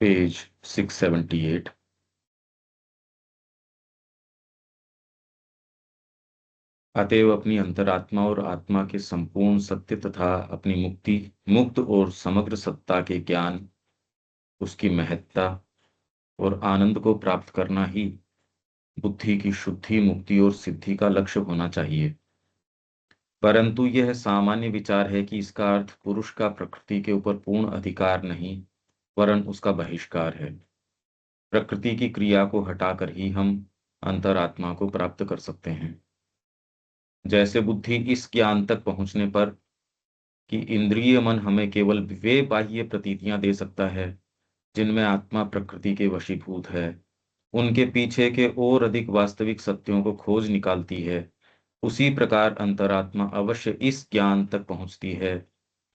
Page 678। अतएव अपनी अंतरात्मा और आत्मा के संपूर्ण सत्य तथा अपनी मुक्त और समग्र सत्ता के ज्ञान, उसकी महत्ता और आनंद को प्राप्त करना ही बुद्धि की शुद्धि, मुक्ति और सिद्धि का लक्ष्य होना चाहिए। परंतु यह सामान्य विचार है कि इसका अर्थ पुरुष का प्रकृति के ऊपर पूर्ण अधिकार नहीं, वरन उसका बहिष्कार है। प्रकृति की क्रिया को हटाकर ही हम अंतरात्मा को प्राप्त कर सकते हैं। जैसे बुद्धि इस ज्ञान तक पहुंचने पर कि इंद्रिय मन हमें केवल वे बाह्य प्रतीतियां दे सकता है जिनमें आत्मा प्रकृति के वशीभूत है, उनके पीछे के और अधिक वास्तविक सत्यों को खोज निकालती है, उसी प्रकार अंतरात्मा अवश्य इस ज्ञान तक पहुंचती है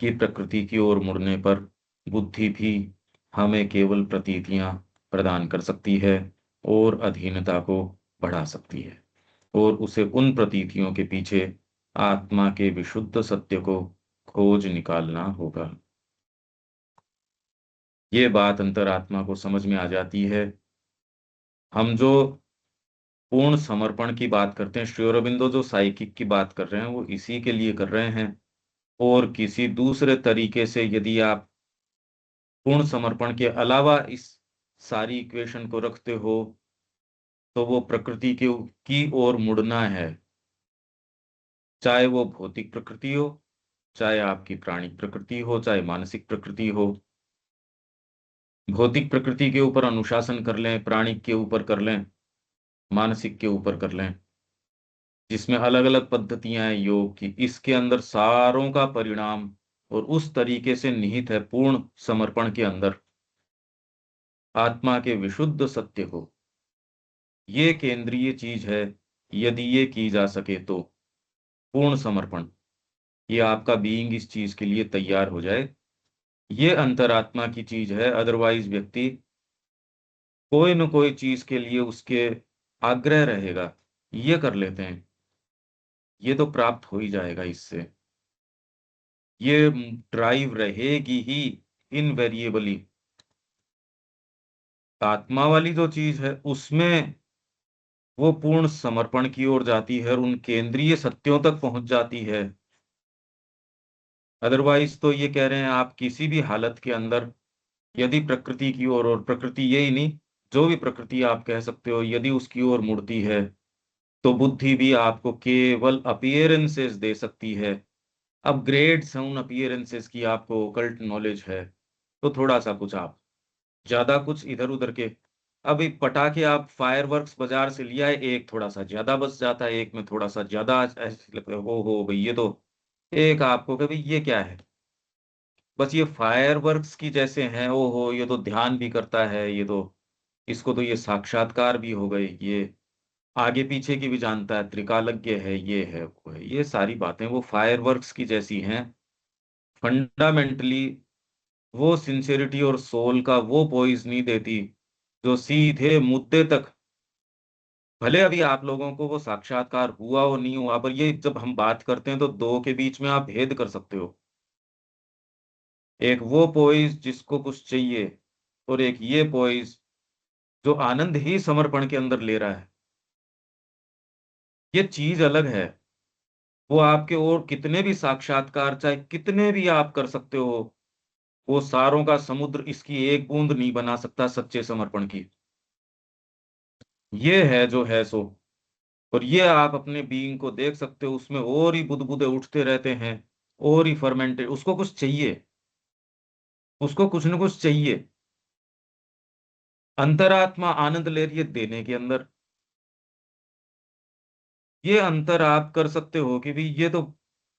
कि प्रकृति की ओर मुड़ने पर बुद्धि भी हमें केवल प्रतीतियां प्रदान कर सकती है और अधीनता को बढ़ा सकती है, और उसे उन प्रतीतियों के पीछे आत्मा के विशुद्ध सत्य को खोज निकालना होगा। ये बात अंतरात्मा को समझ में आ जाती है। हम जो पूर्ण समर्पण की बात करते हैं, श्री अरबिंदो जो साइकिक की बात कर रहे हैं वो इसी के लिए कर रहे हैं। और किसी दूसरे तरीके से यदि आप पूर्ण समर्पण के अलावा इस सारी इक्वेशन को रखते हो तो वो प्रकृति की ओर मुड़ना है, चाहे वो भौतिक प्रकृति हो, चाहे आपकी प्राणिक प्रकृति हो, चाहे मानसिक प्रकृति हो। भौतिक प्रकृति के ऊपर अनुशासन कर लें, प्राणिक के ऊपर कर लें, मानसिक के ऊपर कर लें, जिसमें अलग अलग पद्धतियां हैं योग की, इसके अंदर सारों का परिणाम और उस तरीके से निहित है पूर्ण समर्पण के अंदर आत्मा के विशुद्ध सत्य को। ये केंद्रीय चीज है। यदि ये की जा सके तो पूर्ण समर्पण, ये आपका बीइंग इस चीज के लिए तैयार हो जाए, ये अंतरात्मा की चीज है। अदरवाइज व्यक्ति कोई न कोई चीज के लिए उसके आग्रह रहेगा, ये कर लेते हैं, ये तो प्राप्त हो ही जाएगा इससे, ये ड्राइव रहेगी ही इनवेरिएबली। आत्मा वाली जो चीज है उसमें वो पूर्ण समर्पण की ओर जाती है और उन केंद्रीय सत्यों तक पहुंच जाती है। अदरवाइज तो ये कह रहे हैं आप किसी भी हालत के अंदर यदि प्रकृति की ओर, और प्रकृति यही नहीं, जो भी प्रकृति आप कह सकते हो, यदि उसकी ओर मुड़ती है तो बुद्धि भी आपको केवल अपीयरेंसेस दे सकती है। अपग्रेड्स हैं उन अपीयरेंसेस की, आपको ओकल्ट नॉलेज है तो थोड़ा सा कुछ, आप ज्यादा कुछ इधर उधर के, अब एक पटाखे आप फायरवर्क्स बाजार से लिया है, एक थोड़ा सा ज्यादा बस जाता है, एक में थोड़ा सा ज्यादा ऐसे लगता है, हो भाई ये तो, एक आपको कभी ये क्या है, बस ये फायरवर्क्स की जैसे हैं, ओ हो ये तो ध्यान भी करता है, ये तो, इसको तो ये साक्षात्कार भी हो गए, ये आगे पीछे की भी जानता है, त्रिकालज्ञ है, ये है वो है, ये सारी बातें वो फायरवर्क्स की जैसी हैं। फंडामेंटली वो सिंसियरिटी और सोल का वो पोइज नहीं देती जो सीधे मुद्दे तक, भले अभी आप लोगों को वो साक्षात्कार हुआ हो नहीं हुआ, पर ये जब हम बात करते हैं तो दो के बीच में आप भेद कर सकते हो। एक वो पोइज जिसको कुछ चाहिए, और एक ये पोइज जो आनंद ही समर्पण के अंदर ले रहा है, ये चीज अलग है। वो आपके और कितने भी साक्षात्कार चाहे कितने भी आप कर सकते हो, वो सारों का समुद्र इसकी एक बूंद नहीं बना सकता सच्चे समर्पण की। ये है जो है सो। और ये आप अपने बीइंग को देख सकते हो, उसमें और ही बुदबुदे उठते रहते हैं, और ही फर्मेंटेड, उसको कुछ चाहिए, उसको कुछ न कुछ चाहिए। अंतरात्मा आनंद ले रही है देने के अंदर। ये अंतर आप कर सकते हो कि भी ये तो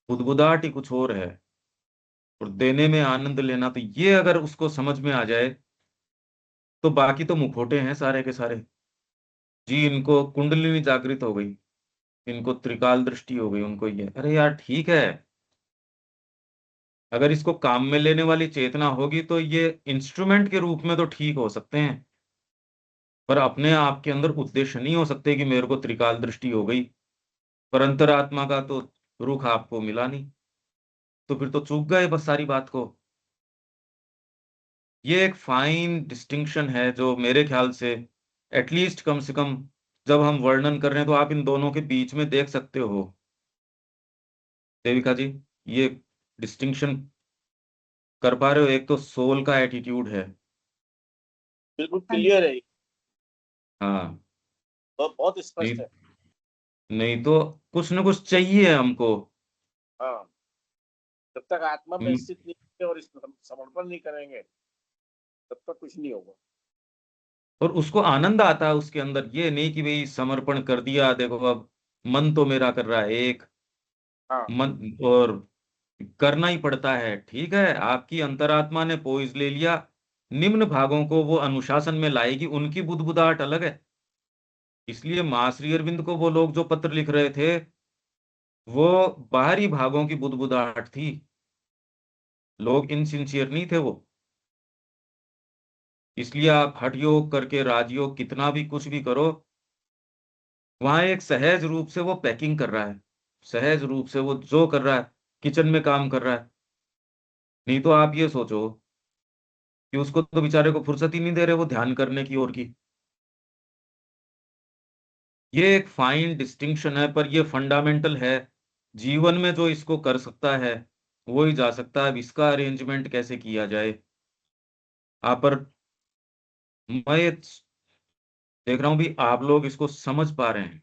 बुदबुदाहट ही कुछ और है, और देने में आनंद लेना, तो ये अगर उसको समझ में आ जाए तो बाकी तो मुखौटे हैं सारे के सारे। जी इनको कुंडलिनी जागृत हो गई, इनको त्रिकाल दृष्टि हो गई, उनको ये, अरे यार ठीक है, अगर इसको काम में लेने वाली चेतना होगी तो ये इंस्ट्रूमेंट के रूप में तो ठीक हो सकते हैं, पर अपने आप के अंदर उद्देश्य नहीं हो सकते कि मेरे को त्रिकाल दृष्टि हो गई, पर अंतरात्मा का तो रुख आपको मिला नहीं, तो फिर तो चूक गए बस सारी बात को। ये एक फाइन डिस्टिंक्शन है जो मेरे ख्याल से एटलीस्ट कम से कम जब हम वर्णन कर रहे हैं तो आप इन दोनों के बीच में देख सकते हो देविका जी, ये डिस्टिंक्शन कर पा रहे हो? एक तो सोल का एटीट्यूड है। बिल्कुल क्लियर है, हाँ। तो बहुत नहीं, स्पष्ट है। नहीं तो कुछ ना कुछ चाहिए हमको। हाँ, जब तक आत्मा में हम्म, स्थित नहीं होंगे और इस समर्पण नहीं करेंगे तब तक कुछ नहीं होगा। और उसको आनंद आता है उसके अंदर, ये नहीं कि भाई समर्पण कर दिया, देखो अब मन तो मेरा कर रहा है एक हाँ, मन, और करना ही पड़ता है। ठीक है, आपकी अंतरात्मा ने पोइज ले लिया, निम्न भागों को वो अनुशासन में लाएगी, उनकी बुदबुदाहट अलग है। इसलिए माँ श्री अरविंद को वो लोग जो पत्र लिख रहे थे, वो बाहरी भागों की बुदबुदाहट थी, लोग इनसिंसियर नहीं थे वो। इसलिए आप हठ योग करके राजयोग कितना भी कुछ भी करो, वहां एक सहज रूप से वो पैकिंग कर रहा है, सहज रूप से वो जो कर रहा है किचन में काम कर रहा है। नहीं तो आप ये सोचो कि उसको तो बेचारे को फुर्सत ही नहीं दे रहे वो ध्यान करने की ओर की। ये एक फाइन डिस्टिंक्शन है, पर ये फंडामेंटल है। जीवन में जो इसको कर सकता है वो ही जा सकता है। अब इसका अरेंजमेंट कैसे किया जाए, आप पर मैं ये देख रहा हूं भी आप लोग इसको समझ पा रहे हैं,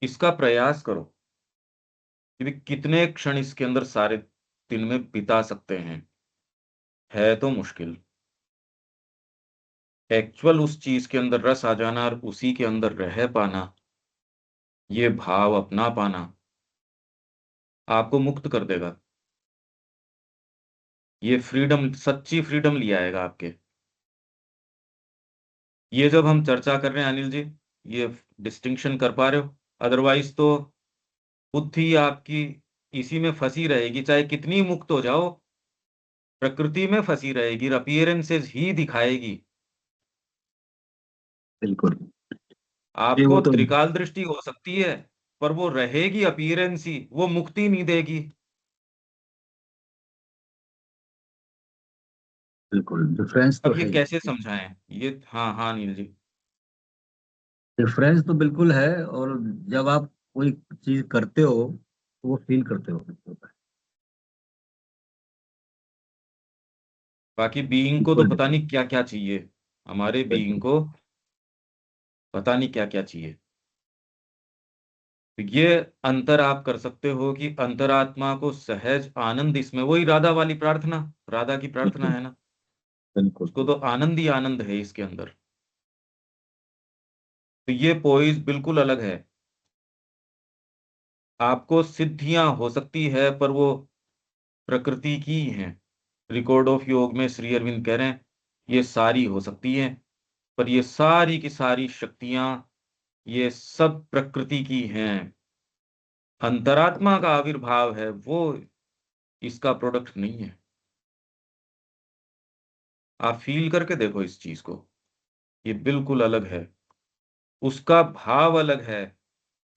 इसका प्रयास करो कि भी कितने क्षण इसके अंदर सारे दिन में बिता सकते हैं। है तो मुश्किल, एक्चुअल उस चीज के अंदर रस आ जाना और उसी के अंदर रह पाना, ये भाव अपना पाना आपको मुक्त कर देगा। ये फ्रीडम, सच्ची फ्रीडम ले आएगा आपके। ये जब हम चर्चा कर रहे हैं अनिल जी, ये डिस्टिंक्शन कर पा रहे हो? अदरवाइज तो बुद्धि आपकी इसी में फंसी रहेगी, चाहे कितनी मुक्त हो जाओ, प्रकृति में फंसी रहेगी, अपीयरेंसेस ही दिखाएगी। बिल्कुल। ये वो आपको तो त्रिकाल दृष्टि हो सकती है, पर वो रहेगी अपीयरेंस ही, वो मुक्ति नहीं देगी। बिल्कुल डिफरेंस तो अब ये है ही। कैसे समझाएं ये? हाँ हाँ अनिल जी। डिफरेंस तो बिल्कुल है। और जब आप कोई चीज करते हो तो वो फील करते हो। बाकी बीइंग को तो बिल्कुल पता डिफरेंस। नहीं क्या क्या चाहिए, हमारे बीइंग बिल्कुल को पता नहीं क्या क्या चाहिए। तो ये अंतर आप कर सकते हो कि अंतरात्मा को सहज आनंद, इसमें वही राधा वाली प्रार्थना, राधा की प्रार्थना बिल्कुल है ना, बिल्कुल। उसको तो आनंद ही आनंद है इसके अंदर। तो ये पोइज बिल्कुल अलग है। आपको सिद्धियां हो सकती है पर वो प्रकृति की ही हैं। रिकॉर्ड ऑफ योग में श्री अरविंद कह रहे हैं ये सारी हो सकती हैं, पर ये सारी की सारी शक्तियां, ये सब प्रकृति की हैं। अंतरात्मा का आविर्भाव है वो, इसका प्रोडक्ट नहीं है। आप फील करके देखो इस चीज को, ये बिल्कुल अलग है, उसका भाव अलग है,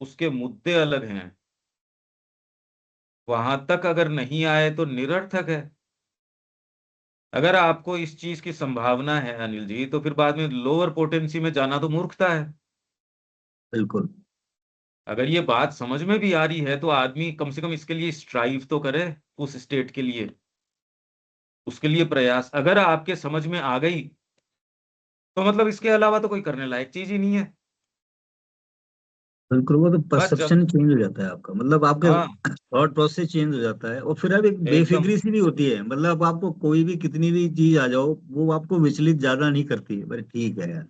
उसके मुद्दे अलग हैं। वहां तक अगर नहीं आए तो निरर्थक है। अगर आपको इस चीज की संभावना है अनिल जी, तो फिर बाद में लोअर पोटेंसी में जाना तो मूर्खता है। बिल्कुल अगर ये बात समझ में भी आ रही है तो आदमी कम से कम इसके लिए स्ट्राइव तो करे, उस स्टेट के लिए, उसके लिए प्रयास अगर आपके समझ में आ गई, तो मतलब इसके अलावा तो कोई करने लायक चीज ही नहीं है। बिल्कुल। वो तो बस जब, परसेप्शन चेंज हो जाता है आपका, मतलब आपके हाँ थॉट प्रोसेस चेंज हो जाता है। और फिर अब एक एकदम। बेफिक्री सी भी होती है, मतलब आपको कोई भी कितनी भी चीज आ जाओ वो आपको विचलित ज्यादा नहीं करती है। बस ठीक है यार,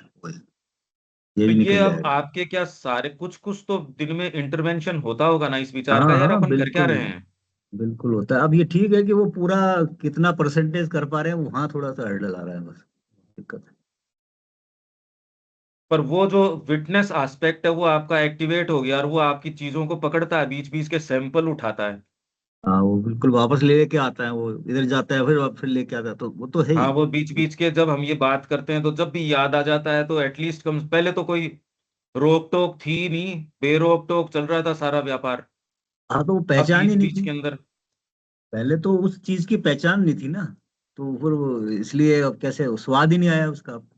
ये तो भी ये निकल अब जाएगा। आपके क्या सारे कुछ कुछ तो दिन में इंटरवेंशन होता होगा ना इस विचार का, हाँ यार हाँ अपन कर क्या बिल्कुल। रहे हैं। बिल्कुल होता है। अब ये ठीक है कि वो पूरा कितना परसेंटेज कर पा रहे हैं, वहां थोड़ा सा हर्डल आ रहा है, बस दिक्कत है। पर वो जो विटनेस एस्पेक्ट है वो आपका एक्टिवेट हो गया, और वो आपकी चीजों को पकड़ता है, बीच बीच के सैंपल उठाता है। हाँ वो बिल्कुल वापस लेके आता है, वो इधर जाता है फिर लेके आता है, तो वो तो है ही। हाँ, वो बीच बीच के जब हम ये बात करते हैं तो जब भी याद आ जाता है तो एटलीस्ट कम, पहले तो कोई रोक टोक थी नहीं, बेरोक टोक चल रहा था सारा व्यापार। हाँ तो वो अब पहचान ही बीच नहीं बीच थी। के अंदर, पहले तो उस चीज की पहचान नहीं थी ना। तो फिर इसलिए अब कैसे स्वाद ही नहीं आया उसका, आप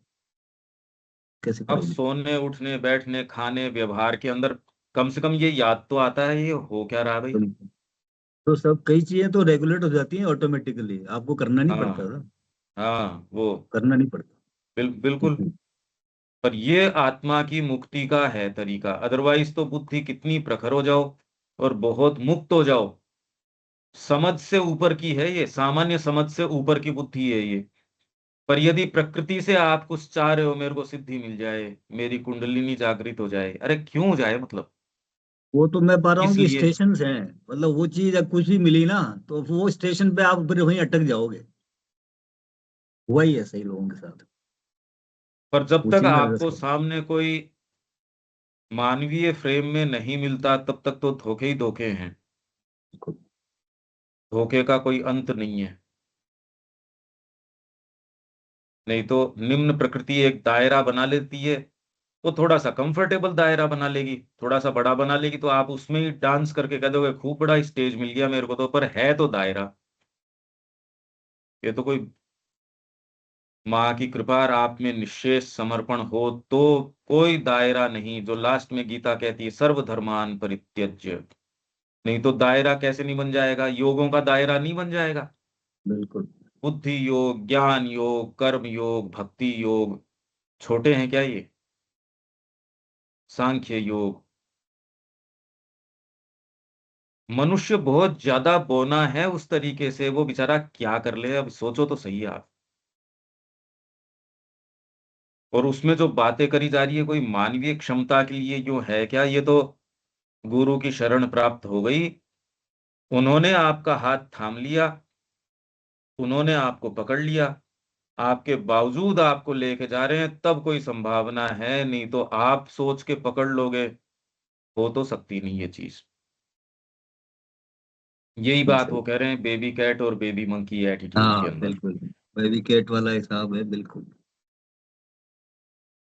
कैसे अब करोगे? सोने उठने बैठने खाने व्यवहार के अंदर कम से कम ये याद तो आता है ये हो क्या रहा भाई। तो, तो सब कई चीजें तो रेगुलेट हो जाती हैं ऑटोमेटिकली, आपको करना नहीं पड़ता हाँ था। हाँ वो करना नहीं पड़ता। बिल्कुल। पर ये आत्मा की मुक्ति का है तरीका, अदरवाइज तो बुद्धि कितनी प्रखर हो जाओ और बहुत मुक्त हो जाओ, समझ से ऊपर की है ये, सामान्य समझ से ऊपर की बुद्धि है ये। पर यदि प्रकृति से आप कुछ चाह रहे हो, मेरे को सिद्धि मिल जाए, मेरी कुंडलिनी जागृत हो जाए, अरे क्यों हो जाए मतलब, वो तो मैं पा रहा हूँ किस कि लिए। स्टेशन हैं, मतलब वो चीज अगर कुछ भी मिली ना, तो वो स्टेशन पे आप फिर वहीं अटक जाओगे। हुआ ही है सही लोगों के साथ, पर जब तक उसी में रस आपको है। सामने कोई मानवीय फ्रेम में नहीं मिलता तब तक तो धोखे ही धोखे हैं, धोखे का कोई अंत नहीं है। नहीं तो निम्न प्रकृति एक दायरा बना लेती है, वो थोड़ा सा कंफर्टेबल दायरा बना लेगी, थोड़ा सा बड़ा बना लेगी, तो आप उसमें ही डांस करके कह दोगे खूब बड़ा स्टेज मिल गया मेरे को, तो पर है तो दायरा। ये तो कोई माँ की कृपा और आप में निश्शेष समर्पण हो तो कोई दायरा नहीं, जो लास्ट में गीता कहती है सर्वधर्मान परित्यज्य। नहीं तो दायरा कैसे नहीं बन जाएगा, योगों का दायरा नहीं बन जाएगा। बिल्कुल। बुद्धि योग, ज्ञान योग, कर्म योग, भक्ति योग छोटे हैं क्या ये, सांख्य योग। मनुष्य बहुत ज्यादा बोना है उस तरीके से, वो बेचारा क्या कर ले, अब सोचो तो सही आप। और उसमें जो बातें करी जा रही है कोई मानवीय क्षमता के लिए यूं है क्या, ये तो गुरु की शरण प्राप्त हो गई, उन्होंने आपका हाथ थाम लिया, उन्होंने आपको पकड़ लिया, आपके बावजूद आपको लेके जा रहे हैं, तब कोई संभावना है, नहीं तो आप सोच के पकड़ लोगे, हो तो सकती नहीं ये चीज। यही बिल्कुल बात सही। वो कह रहे हैं बेबी कैट और बेबी मंकी एटीट्यूड के हाँ अंदर। बिल्कुल, बेबी कैट वाला हिसाब है बिल्कुल।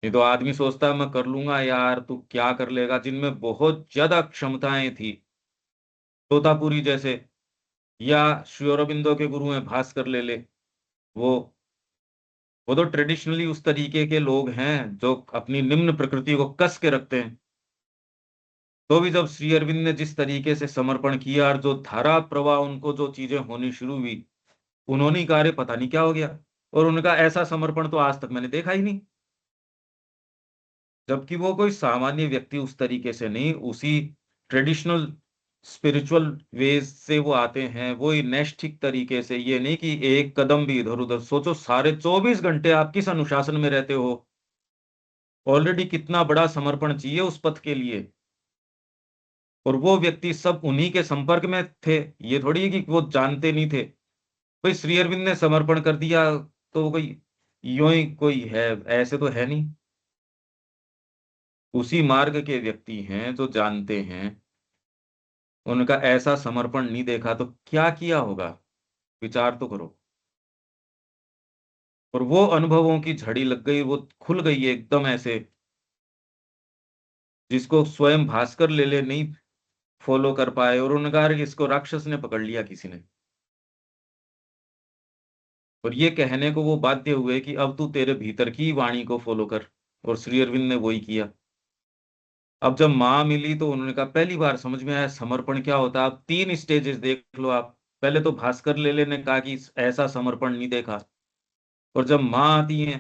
नहीं तो आदमी सोचता है मैं कर लूंगा यार, तू क्या कर लेगा, जिनमें बहुत ज्यादा क्षमताएं थी, तोतापुरी जैसे, या श्री अरबिंदो के गुरु हैं भास्कर ले वो वो तो ट्रेडिशनली उस तरीके के लोग हैं जो अपनी निम्न प्रकृति को कस के रखते हैं। तो भी जब श्री अरविंद ने जिस तरीके से समर्पण किया और जो धारा प्रवाह उनको जो चीजें होनी शुरू हुई, उन्होंने ही कहा "अरे, पता नहीं क्या हो गया", और उनका ऐसा समर्पण तो आज तक मैंने देखा ही नहीं। जबकि वो कोई सामान्य व्यक्ति उस तरीके से नहीं, उसी ट्रेडिशनल स्पिरिचुअल वेज से वो आते हैं, वो ही नैष्ठिक तरीके से, ये नहीं कि एक कदम भी इधर उधर। सोचो सारे 24 घंटे आप किस अनुशासन में रहते हो, ऑलरेडी कितना बड़ा समर्पण चाहिए उस पथ के लिए। और वो व्यक्ति सब उन्हीं के संपर्क में थे, ये थोड़ी है कि वो जानते नहीं थे। भाई श्री अरविंद ने समर्पण कर दिया तो वो कोई यूं ही कोई है, ऐसे तो है नहीं। उसी मार्ग के व्यक्ति हैं जो जानते हैं, उनका ऐसा समर्पण नहीं देखा तो क्या किया होगा, विचार तो करो। और वो अनुभवों की झड़ी लग गई, वो खुल गई है एकदम ऐसे, जिसको स्वयं भास्कर ले नहीं फॉलो कर पाए, और उन्होंने कहा कि इसको राक्षस ने पकड़ लिया किसी ने। और ये कहने को वो बाध्य हुए कि अब तू तेरे भीतर की वाणी को फॉलो कर, और श्री अरविंद ने वही किया। अब जब माँ मिली तो उन्होंने कहा पहली बार समझ में आया समर्पण क्या होता है। अब 3 स्टेजेस देख लो आप, पहले तो भास्कर ले ने कहा कि ऐसा समर्पण नहीं देखा, और जब माँ आती है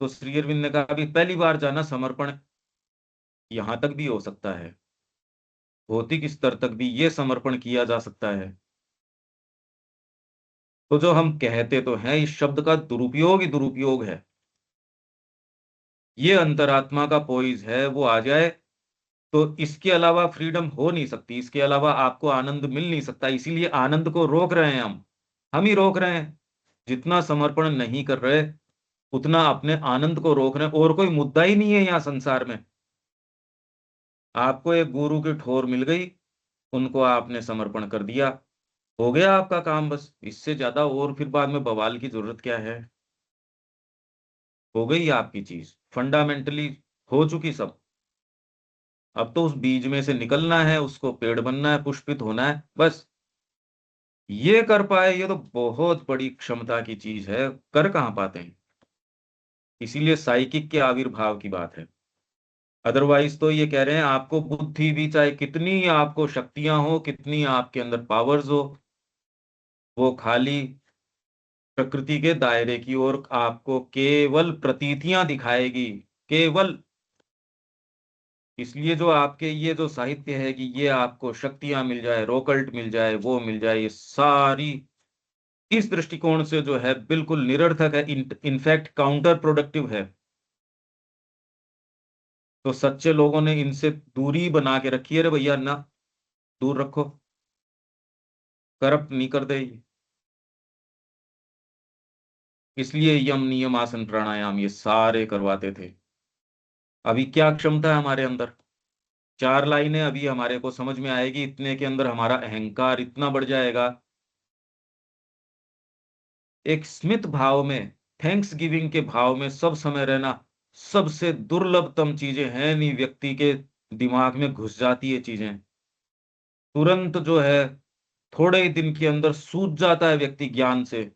तो श्री अरविंद ने कहा कि पहली बार जाना समर्पण यहां तक भी हो सकता है, भौतिक स्तर तक भी ये समर्पण किया जा सकता है। तो जो हम कहते तो हैं, इस शब्द का दुरुपयोग ही दुरुपयोग है। ये अंतरात्मा का पोइज है, वो आ जाए तो इसके अलावा फ्रीडम हो नहीं सकती, इसके अलावा आपको आनंद मिल नहीं सकता। इसीलिए आनंद को रोक रहे हैं हम ही रोक रहे हैं। जितना समर्पण नहीं कर रहे, उतना अपने आनंद को रोक रहे हैं। और कोई मुद्दा ही नहीं है यहाँ संसार में। आपको एक गुरु की ठोर मिल गई, उनको आपने समर्पण कर दिया, हो गया आपका काम, बस इससे ज्यादा और फिर बाद में बवाल की जरूरत क्या है। हो गई आपकी चीज फंडामेंटली, हो चुकी सब। अब तो उस बीज में से निकलना है, उसको पेड़ बनना है, पुष्पित होना है बस। ये कर पाए, ये तो बहुत बड़ी क्षमता की चीज है। कर कहाँ पाते हैं। इसीलिए साइकिक के आविर्भाव की बात है। अदरवाइज तो ये कह रहे हैं आपको बुद्धि भी, चाहे कितनी आपको शक्तियां हो, कितनी आपके अंदर पावर्स हो, वो खाली प्रकृति के दायरे की ओर आपको केवल प्रतीतियां दिखाएगी, केवल। इसलिए जो आपके ये जो साहित्य है कि ये आपको शक्तियां मिल जाए, रोकल्ट मिल जाए, वो मिल जाए, ये सारी इस दृष्टिकोण से जो है बिल्कुल निरर्थक है, इनफैक्ट काउंटर प्रोडक्टिव है। तो सच्चे लोगों ने इनसे दूरी बना के रखी है। रे भैया ना, दूर रखो, करप्ट नहीं कर दे ये। इसलिए यम, नियम, आसन, प्राणायाम ये सारे करवाते थे। अभी क्या क्षमता है हमारे अंदर। 4 लाइनें अभी हमारे को समझ में आएगी, इतने के अंदर हमारा अहंकार इतना बढ़ जाएगा। एक स्मित भाव में, थैंक्स गिविंग के भाव में सब समय रहना सबसे दुर्लभतम चीजें हैं। नहीं, व्यक्ति के दिमाग में घुस जाती है चीजें, तुरंत जो है थोड़े ही दिन के अंदर सूझ जाता है व्यक्ति ज्ञान से।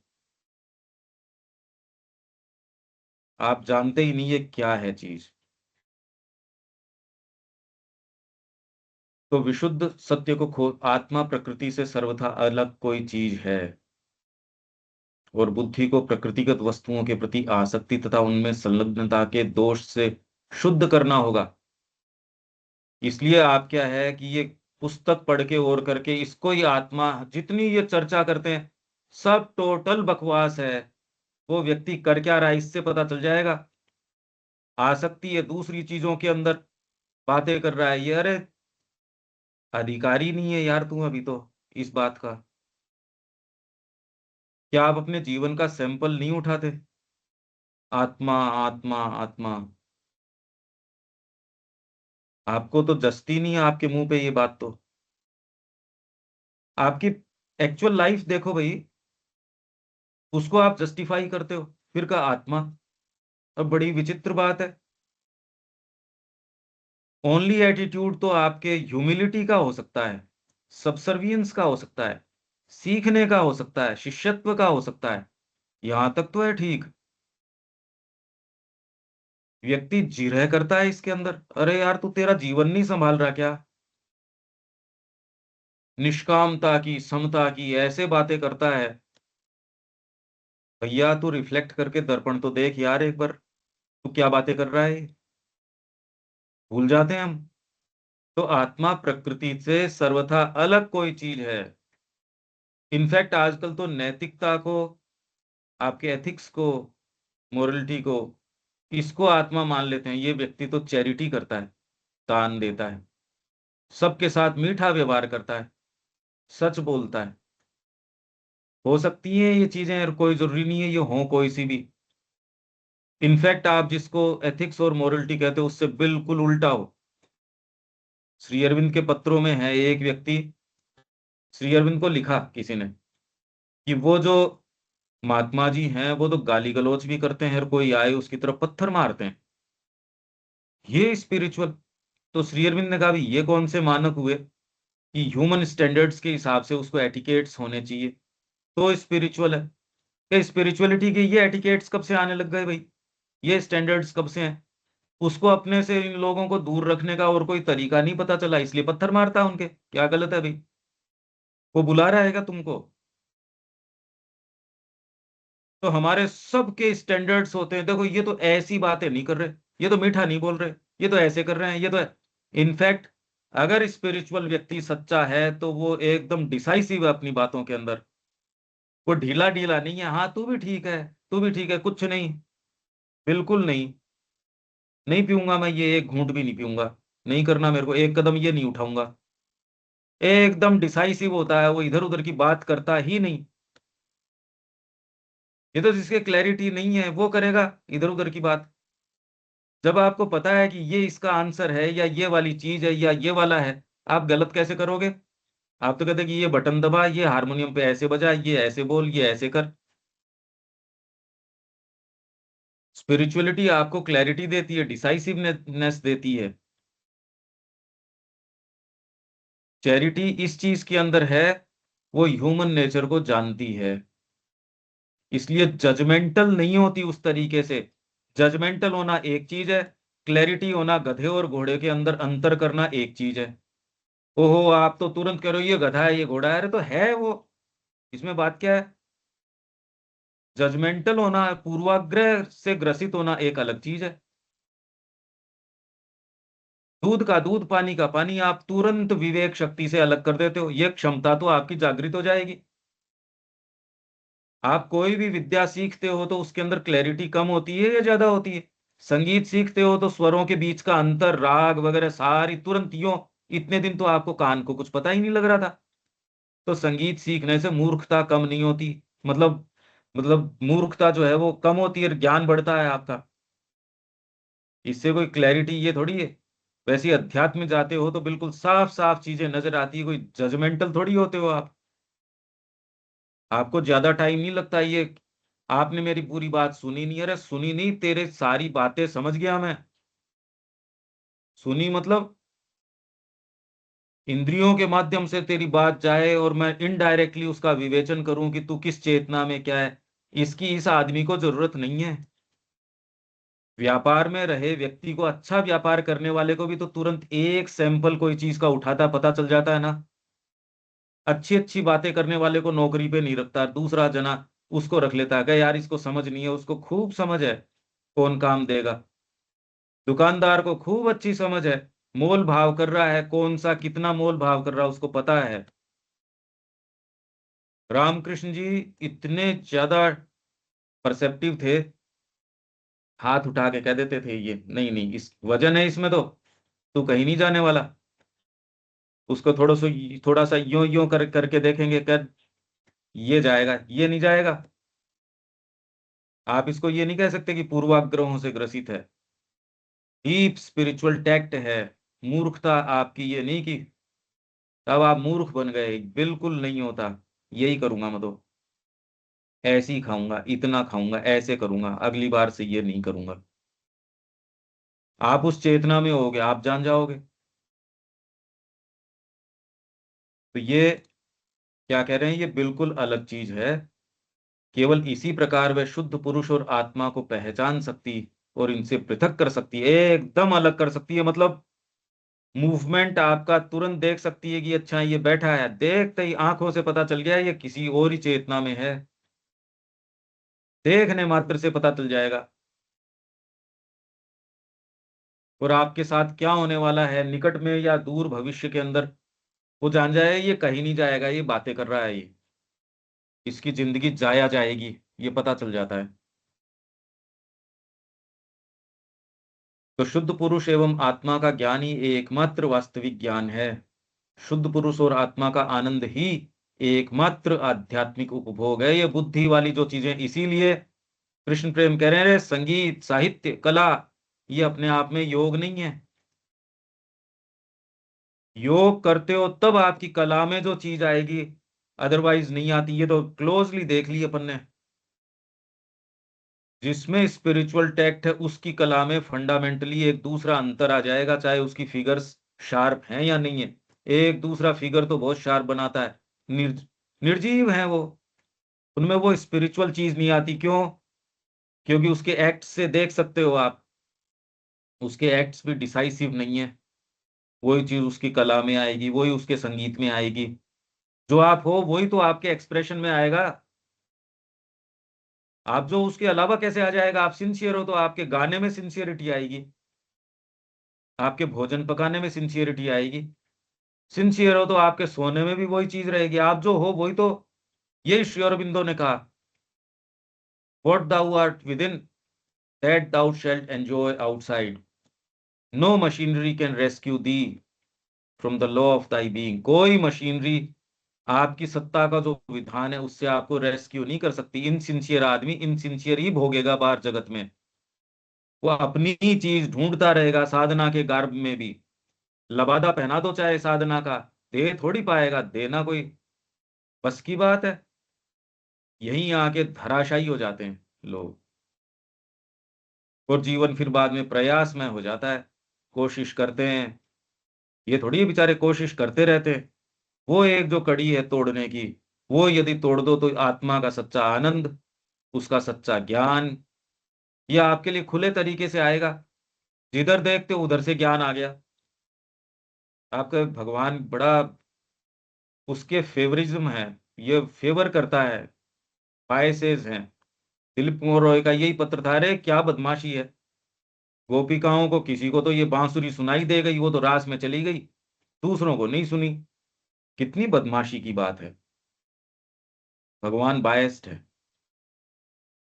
आप जानते ही नहीं ये क्या है चीज। तो विशुद्ध सत्य को खो, आत्मा प्रकृति से सर्वथा अलग कोई चीज है। और बुद्धि को प्रकृतिगत वस्तुओं के प्रति आसक्ति तथा उनमें संलग्नता के दोष से शुद्ध करना होगा। इसलिए आप क्या है कि ये पुस्तक पढ़ के और करके इसको ही आत्मा, जितनी ये चर्चा करते हैं सब टोटल बकवास है। वो व्यक्ति कर क्या रहा है इससे पता चल जाएगा। आसक्ति है दूसरी चीजों के अंदर, बातें कर रहा है ये। अरे अधिकारी नहीं है यार तू अभी तो इस बात का। क्या आप अपने जीवन का सैंपल नहीं उठाते। आत्मा, आत्मा, आत्मा। आपको तो जचती नहीं है आपके मुंह पे ये बात तो। आपकी एक्चुअल लाइफ देखो भाई, उसको आप जस्टिफाई करते हो, फिर का आत्मा। अब बड़ी विचित्र बात है। ओनली एटीट्यूड तो आपके ह्यूमिलिटी का हो सकता है, सबसर्वियंस का हो सकता है, सीखने का हो सकता है, शिष्यत्व का हो सकता है। यहां तक तो है ठीक। व्यक्ति जिरह करता है इसके अंदर। अरे यार तू तेरा जीवन नहीं संभाल रहा क्या। निष्कामता की, समता की ऐसे बातें करता है। भैया तू रिफ्लेक्ट करके दर्पण तो देख यार एक बार, तू क्या बातें कर रहा है ये? भूल जाते हैं हम। तो आत्मा प्रकृति से सर्वथा अलग कोई चीज है। इनफैक्ट आजकल तो नैतिकता को, आपके एथिक्स को, मोरलिटी को, इसको आत्मा मान लेते हैं। ये व्यक्ति तो चैरिटी करता है, दान देता है, सबके साथ मीठा व्यवहार करता है, सच बोलता है। हो सकती है ये चीजें, और कोई जरूरी नहीं है ये हो कोई सी भी। इनफैक्ट आप जिसको एथिक्स और मोरलिटी कहते हो उससे बिल्कुल उल्टा हो। श्री अरविंद के पत्रों में है एक व्यक्ति, श्री अरविंद को लिखा किसी ने कि वो जो महात्मा जी हैं वो तो गाली गलौज भी करते हैं और कोई आए उसकी तरफ पत्थर मारते हैं। ये स्पिरिचुअल। तो श्री अरविंद ने कहा भी ये कौन से मानक हुए कि ह्यूमन स्टैंडर्ड्स के हिसाब से उसको एटिकेट्स होने चाहिए तो स्पिरिचुअल है। ये स्पिरिचुअलिटी के ये एटिकेट्स कब से आने लग गए भाई। ये स्टैंडर्ड्स कब से हैं। उसको अपने से इन लोगों को दूर रखने का और कोई तरीका नहीं पता चला, इसलिए पत्थर मारता है उनके। क्या गलत है भाई। वो बुला रहा है तुमको। तो हमारे सबके स्टैंडर्ड्स होते हैं। देखो ये तो ऐसी बातें नहीं कर रहे, ये तो मीठा नहीं बोल रहे, ये तो ऐसे कर रहे हैं, ये तो इनफैक्ट अगर स्पिरिचुअल व्यक्ति सच्चा है तो वो एकदम डिसाइसिव है अपनी बातों के अंदर। वो ढीला ढीला नहीं है। हाँ तू भी ठीक है, तू भी ठीक है, कुछ नहीं, बिल्कुल नहीं, नहीं पीऊंगा मैं ये, एक घूंट भी नहीं पीऊंगा, नहीं करना मेरे को, एक कदम ये नहीं उठाऊंगा। एकदम डिसाइसिव होता है वो, इधर उधर की बात करता ही नहीं। ये तो जिसके क्लैरिटी नहीं है वो करेगा इधर उधर की बात। जब आपको पता है कि ये इसका आंसर है या ये वाली चीज है या ये वाला है, आप गलत कैसे करोगे। आप तो कहते कि ये बटन दबा, ये हारमोनियम पे ऐसे बजा, ये ऐसे बोल, ये ऐसे कर। स्पिरिचुअलिटी आपको क्लैरिटी देती है, डिसाइसिवनेस देती है। चैरिटी इस चीज के अंदर है वो ह्यूमन नेचर को जानती है, इसलिए जजमेंटल नहीं होती उस तरीके से। जजमेंटल होना एक चीज है, क्लैरिटी होना, गधे और घोड़े के अंदर अंतर करना एक चीज है। ओहो, आप तो तुरंत कह रहे हो ये गधा है ये घोड़ा है, अरे तो है वो, इसमें बात क्या है। जजमेंटल होना, पूर्वाग्रह से ग्रसित होना एक अलग चीज है। दूध का दूध, पानी का पानी, आप तुरंत विवेक शक्ति से अलग कर देते हो, ये क्षमता तो आपकी जागृत हो जाएगी। आप कोई भी विद्या सीखते हो तो उसके अंदर क्लैरिटी कम होती है या ज्यादा होती है। संगीत सीखते हो तो स्वरों के बीच का अंतर, राग वगैरह सारी तुरंत यो, इतने दिन तो आपको कान को कुछ पता ही नहीं लग रहा था। तो संगीत सीखने से मूर्खता कम नहीं होती, मतलब मूर्खता जो है वो कम होती है, ज्ञान बढ़ता है आपका। इससे कोई क्लैरिटी ये थोड़ी है। वैसे ही अध्यात्म में जाते हो तो बिल्कुल साफ साफ चीजें नजर आती है, कोई जजमेंटल थोड़ी होते हो आप। आपको ज्यादा टाइम नहीं लगता ये। आपने मेरी पूरी बात सुनी नहीं, अरे सुनी नहीं, तेरे सारी बातें समझ गया मैं। सुनी मतलब इंद्रियों के माध्यम से तेरी बात जाए और मैं इनडायरेक्टली उसका विवेचन करूं कि तू किस चेतना में क्या है, इसकी इस आदमी को जरूरत नहीं है। व्यापार में रहे व्यक्ति को, अच्छा व्यापार करने वाले को भी तो तुरंत एक सैंपल कोई चीज का उठाता पता चल जाता है ना। अच्छी अच्छी बातें करने वाले को नौकरी पे नहीं रखता, दूसरा जना उसको रख लेता है, यार इसको समझ नहीं है, उसको खूब समझ है कौन काम देगा। दुकानदार को खूब अच्छी समझ है, मोल भाव कर रहा है, कौन सा कितना मोल भाव कर रहा है उसको पता है। रामकृष्ण जी इतने ज्यादा परसेप्टिव थे, हाथ उठा के कह देते थे ये नहीं नहीं, इस वजन है इसमें तो, तू कहीं नहीं जाने वाला। उसको थोड़ा सा यो यो करके देखेंगे, कर ये जाएगा ये नहीं जाएगा। आप इसको ये नहीं कह सकते कि पूर्वाग्रहों से ग्रसित है, डीप स्पिरिचुअल टैक्ट है। मूर्खता आपकी ये नहीं कि तब आप मूर्ख बन गए, बिल्कुल नहीं होता। यही करूंगा मैं तो, ऐसे ही खाऊंगा, इतना खाऊंगा, ऐसे करूंगा, अगली बार से ये नहीं करूंगा। आप उस चेतना में होगे, आप जान जाओगे। तो ये क्या कह रहे हैं, ये बिल्कुल अलग चीज है। केवल इसी प्रकार वह शुद्ध पुरुष और आत्मा को पहचान सकती और इनसे पृथक कर सकती है, एकदम अलग कर सकती है। मतलब मूवमेंट आपका तुरंत देख सकती है कि अच्छा ये बैठा है, देखते ही आंखों से पता चल गया ये किसी और ही चेतना में है, देखने मात्र से पता चल जाएगा। और आपके साथ क्या होने वाला है निकट में या दूर भविष्य के अंदर, वो जान जाए, ये कहीं नहीं जाएगा, ये बातें कर रहा है, ये इसकी जिंदगी जाया जाएगी, ये पता चल जाता है। तो शुद्ध पुरुष एवं आत्मा का ज्ञान ही एकमात्र वास्तविक ज्ञान है। शुद्ध पुरुष और आत्मा का आनंद ही एकमात्र आध्यात्मिक उपभोग है। ये बुद्धि वाली जो चीजें, इसीलिए कृष्ण प्रेम कह रहे हैं संगीत साहित्य कला ये अपने आप में योग नहीं है। योग करते हो तब आपकी कला में जो चीज आएगी, अदरवाइज नहीं आती। ये तो क्लोजली देख ली अपन ने, जिसमें स्पिरिचुअल टैक्ट है उसकी कला में फंडामेंटली एक दूसरा अंतर आ जाएगा, चाहे उसकी फिगर्स शार्प हैं या नहीं है। एक दूसरा फिगर तो बहुत शार्प बनाता है, निर्जीव है वो, उनमें वो स्पिरिचुअल चीज नहीं आती। क्यों? क्योंकि उसके एक्ट से देख सकते हो आप, उसके एक्ट्स भी डिसाइसिव नहीं है। वही चीज उसकी कला में आएगी, वही उसके संगीत में आएगी। जो आप हो वही तो आपके एक्सप्रेशन में आएगा। आप जो उसके अलावा कैसे आ जाएगा? आप सिंसियर हो तो आपके गाने में सिंसियरिटी आएगी, आपके भोजन पकाने में सिंसियरिटी आएगी। सिंसियर हो तो आपके सोने में भी वही चीज रहेगी। आप जो हो वही तो, यही श्री अरबिंदो ने कहा, what thou art within that thou shalt enjoy outside, no machinery can rescue thee from the law of thy being. कोई मशीनरी आपकी सत्ता का जो विधान है उससे आपको रेस्क्यू नहीं कर सकती। इनसिंसियर आदमी इनसिंसियर ही भोगेगा बाहर जगत में, वो अपनी ही चीज ढूंढता रहेगा साधना के गर्भ में भी। लबादा पहना दो चाहे साधना का, दे थोड़ी पाएगा, देना कोई बस की बात है। यहीं आके धराशायी हो जाते हैं लोग, और जीवन फिर बाद में प्रयास में हो जाता है। कोशिश करते हैं, ये थोड़ी है बेचारे कोशिश करते रहते हैं। वो एक जो कड़ी है तोड़ने की, वो यदि तोड़ दो तो आत्मा का सच्चा आनंद, उसका सच्चा ज्ञान, ये आपके लिए खुले तरीके से आएगा। जिधर देखते हो उधर से ज्ञान आ गया। आपका भगवान बड़ा, उसके फेवरिज्म है, ये फेवर करता है, बायसेस हैं। दिलीप कुमार रॉय का यही पत्र था, रे क्या बदमाशी है। गोपिकाओं को किसी को तो ये बांसुरी सुनाई दे गई, वो तो रास में चली गई, दूसरों को नहीं सुनी। कितनी बदमाशी की बात है। भगवान बायस्ड है,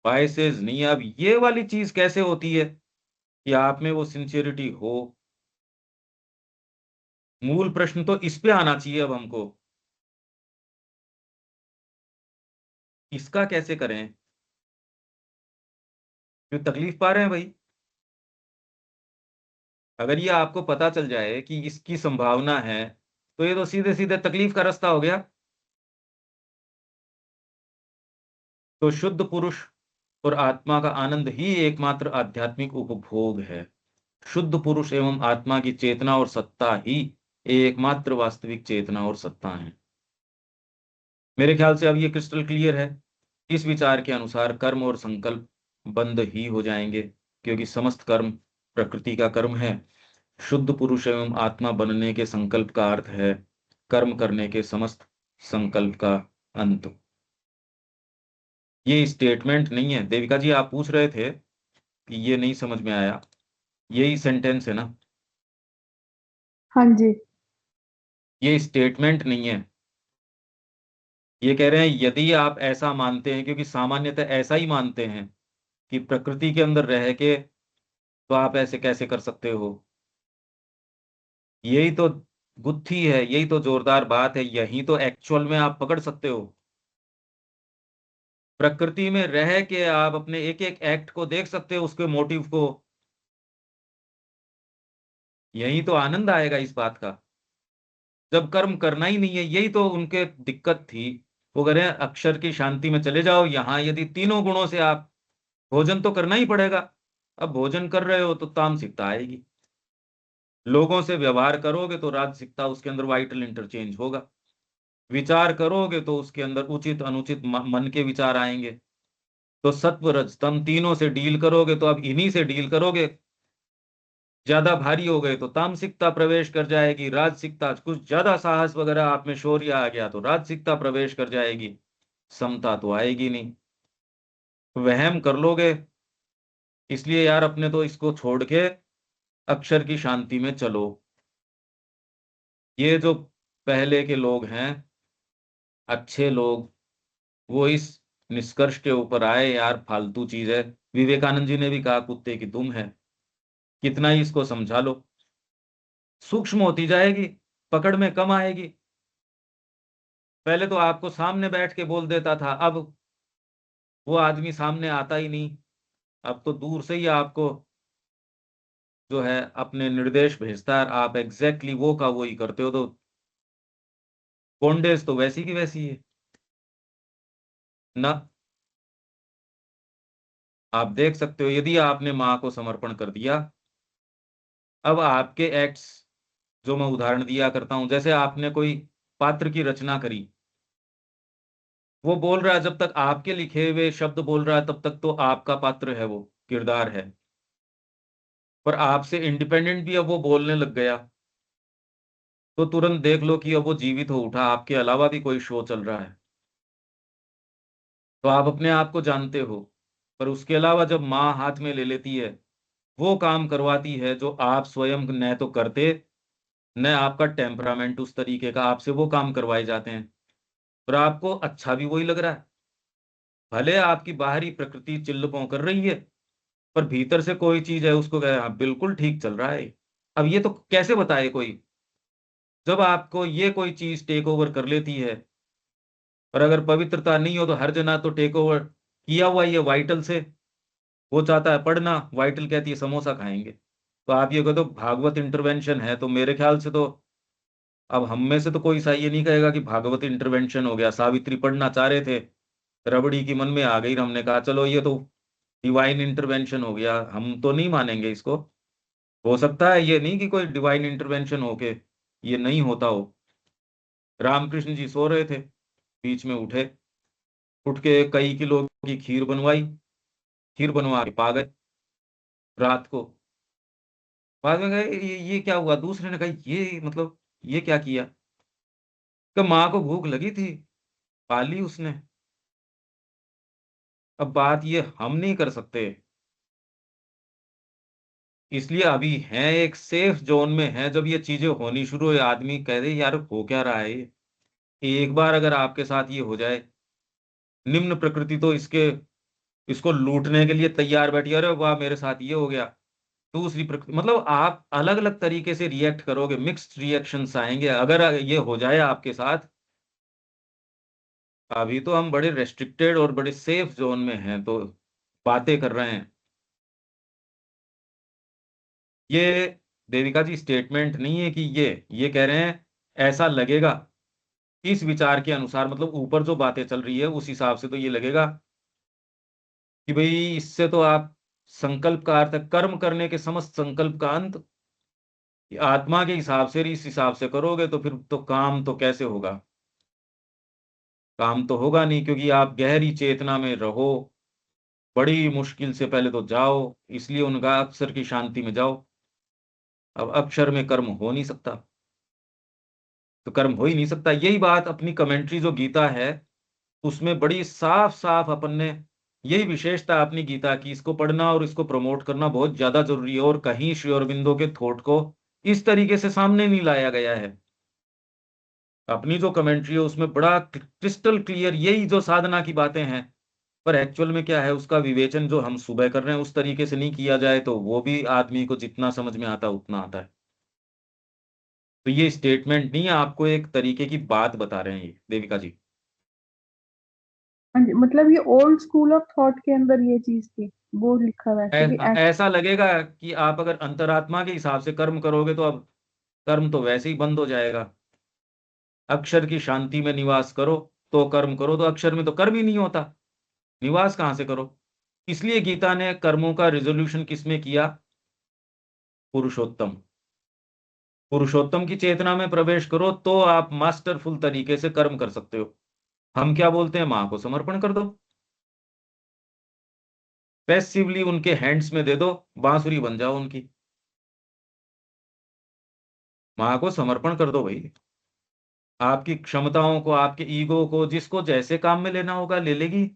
बायसेस नहीं है। अब ये वाली चीज कैसे होती है कि आप में वो सिंसियरिटी हो? मूल प्रश्न तो इस पे आना चाहिए अब हमको, इसका कैसे करें? क्यों तकलीफ पा रहे हैं भाई? अगर ये आपको पता चल जाए कि इसकी संभावना है, तो ये तो सीधे सीधे तकलीफ का रास्ता हो गया। तो शुद्ध पुरुष और आत्मा का आनंद ही एकमात्र आध्यात्मिक उपभोग है। शुद्ध पुरुष एवं आत्मा की चेतना और सत्ता ही एकमात्र वास्तविक चेतना और सत्ता है। मेरे ख्याल से अब ये क्रिस्टल क्लियर है। इस विचार के अनुसार कर्म और संकल्प बंद ही हो जाएंगे, क्योंकि समस्त कर्म प्रकृति का कर्म है। शुद्ध पुरुष एवं आत्मा बनने के संकल्प का अर्थ है कर्म करने के समस्त संकल्प का अंत। ये स्टेटमेंट नहीं है। देविका जी, आप पूछ रहे थे कि ये नहीं समझ में आया, यही सेंटेंस है ना? हाँ जी। ये स्टेटमेंट नहीं है। ये कह रहे हैं यदि आप ऐसा मानते हैं, क्योंकि सामान्यतः ऐसा ही मानते हैं कि प्रकृति के अंदर रह के तो आप ऐसे कैसे कर सकते हो। यही तो गुत्थी है, यही तो जोरदार बात है, यही तो एक्चुअल में आप पकड़ सकते हो। प्रकृति में रह के आप अपने एक एक एक्ट को देख सकते हो, उसके मोटिव को। यही तो आनंद आएगा इस बात का, जब कर्म करना ही नहीं है। यही तो उनके दिक्कत थी। वो कह रहे हैं अक्षर की शांति में चले जाओ, यहां यदि तीनों गुणों से आप, भोजन तो करना ही पड़ेगा। अब भोजन कर रहे हो तो तामसिकता आएगी, लोगों से व्यवहार करोगे तो राजसिकता, उसके अंदर वाइटल इंटरचेंज होगा। विचार करोगे तो उसके अंदर उचित अनुचित मन के विचार आएंगे। तो सत्व रज तम तीनों से डील करोगे तो अब इन्हीं से डील करोगे। ज्यादा भारी हो गए तो तामसिकता प्रवेश कर जाएगी, राजसिकता, कुछ ज्यादा साहस वगैरह आप में शौर्य आ गया तो राजसिकता प्रवेश कर जाएगी। समता तो आएगी नहीं, वहम कर लोगे। इसलिए यार अपने तो इसको छोड़ के अक्षर की शांति में चलो। ये जो पहले के लोग हैं, अच्छे लोग, वो इस निष्कर्ष के ऊपर आए यार फालतू चीज है। विवेकानंद जी ने भी कहा कुत्ते की दुम है। कितना ही इसको समझा लो, सूक्ष्म होती जाएगी, पकड़ में कम आएगी। पहले तो आपको सामने बैठ के बोल देता था, अब वो आदमी सामने आता ही नहीं। अब तो दूर से ही आपको जो है अपने निर्देश भेजता है, आप एग्जैक्टली वो का वो ही करते हो। तो बॉन्डेज तो वैसी की वैसी है ना। आप देख सकते हो यदि आपने माँ को समर्पण कर दिया, अब आपके एक्ट्स, जो मैं उदाहरण दिया करता हूं, जैसे आपने कोई पात्र की रचना करी, वो बोल रहा है, जब तक आपके लिखे हुए शब्द बोल रहा है तब तक तो आपका पात्र है, वो किरदार है। पर आपसे इंडिपेंडेंट भी अब वो बोलने लग गया, तो तुरंत देख लो कि अब वो जीवित हो उठा, आपके अलावा भी कोई शो चल रहा है। तो आप अपने आप को जानते हो, पर उसके अलावा जब माँ हाथ में ले लेती है, वो काम करवाती है जो आप स्वयं न तो करते, न आपका टेम्परामेंट उस तरीके का, आपसे वो काम करवाए जाते हैं। पर आपको अच्छा भी वही लग रहा है। भले आपकी बाहरी प्रकृति चिल्लपों कर रही है, पर भीतर से कोई चीज है उसको कहे हाँ बिल्कुल ठीक चल रहा है। अब ये तो कैसे बताए कोई, जब आपको ये कोई चीज टेक ओवर कर लेती है। और अगर पवित्रता नहीं हो तो हर जना तो टेक ओवर किया हुआ ही है वाइटल से। वो चाहता है पढ़ना, वाइटल कहती है समोसा खाएंगे। तो आप ये कहो तो भागवत इंटरवेंशन है, तो मेरे ख्याल से तो अब हम में से तो कोई सा ये नहीं कहेगा कि भागवत इंटरवेंशन हो गया। सावित्री पढ़ना चाह रहे थे, रबड़ी की मन में आ गई, हमने कहा चलो ये तो डिवाइन इंटरवेंशन हो गया, हम तो नहीं मानेंगे इसको। हो सकता है ये नहीं कि कोई डिवाइन इंटरवेंशन होके ये नहीं होता हो। रामकृष्ण जी सो रहे थे, बीच में उठ के कई किलो की खीर बनवाई, खीर बनवा के पा गए रात को। बाद में गए, ये क्या हुआ? दूसरे ने कहा ये मतलब ये क्या किया? कि माँ को भूख लगी थी, पाली उसने। अब बात ये हम नहीं कर सकते, इसलिए अभी है एक सेफ जोन में है। जब ये चीजें होनी शुरू हो, आदमी कह दे यार हो क्या रहा है ये। एक बार अगर आपके साथ ये हो जाए, निम्न प्रकृति तो इसको लूटने के लिए तैयार बैठी है। अरे वाह मेरे साथ ये हो गया। दूसरी प्रकृति मतलब आप अलग अलग तरीके से रिएक्ट करोगे, मिक्स्ड रिएक्शंस आएंगे अगर ये हो जाए आपके साथ। अभी तो हम बड़े रेस्ट्रिक्टेड और बड़े सेफ जोन में हैं, तो बातें कर रहे हैं। ये देविका जी स्टेटमेंट नहीं है कि ये कह रहे हैं ऐसा लगेगा इस विचार के अनुसार, मतलब ऊपर जो बातें चल रही है उस हिसाब से तो ये लगेगा कि भाई इससे तो आप संकल्प का अर्थ है कर्म करने के समस्त संकल्प का अंत। कि आत्मा के हिसाब से इस हिसाब से करोगे तो फिर तो काम तो कैसे होगा? काम तो होगा नहीं, क्योंकि आप गहरी चेतना में रहो, बड़ी मुश्किल से पहले तो जाओ, इसलिए उनका अक्षर की शांति में जाओ। अब अक्षर में कर्म हो नहीं सकता, तो कर्म हो ही नहीं सकता। यही बात अपनी कमेंट्री जो गीता है उसमें बड़ी साफ साफ अपन ने, यही विशेषता अपनी गीता की, इसको पढ़ना और इसको प्रमोट करना बहुत ज्यादा जरूरी है। और कहीं श्री अरविंदो के थॉट को इस तरीके से सामने नहीं लाया गया है। अपनी जो कमेंट्री है उसमें बड़ा क्रिस्टल क्लियर यही जो साधना की बातें हैं, पर एक्चुअल में क्या है उसका विवेचन जो हम सुबह कर रहे हैं उस तरीके से नहीं किया जाए तो वो भी आदमी को जितना समझ में आता है उतना आता है। तो ये स्टेटमेंट नहीं है, आपको एक तरीके की बात बता रहे हैं ये देविका जी। हाँ जी, मतलब ये ओल्ड स्कूल ऑफ थॉट के अंदर ये चीज थी, वो लिखा हुआ है कि ऐसा। ऐसा लगेगा कि आप अगर अंतरात्मा के हिसाब से कर्म करोगे तो अब कर्म तो वैसे ही बंद हो जाएगा। अक्षर की शांति में निवास करो तो कर्म करो, तो अक्षर में तो कर्म ही नहीं होता, निवास कहां से करो? इसलिए गीता ने कर्मों का रिजोल्यूशन किसमें किया? पुरुषोत्तम। पुरुषोत्तम की चेतना में प्रवेश करो तो आप मास्टरफुल तरीके से कर्म कर सकते हो। हम क्या बोलते हैं? मां को समर्पण कर दो, पैसिवली उनके हैंड्स में दे दो, बांसुरी बन जाओ उनकी। मां को समर्पण कर दो भाई। आपकी क्षमताओं को, आपके ईगो को, जिसको जैसे काम में लेना होगा ले लेगी।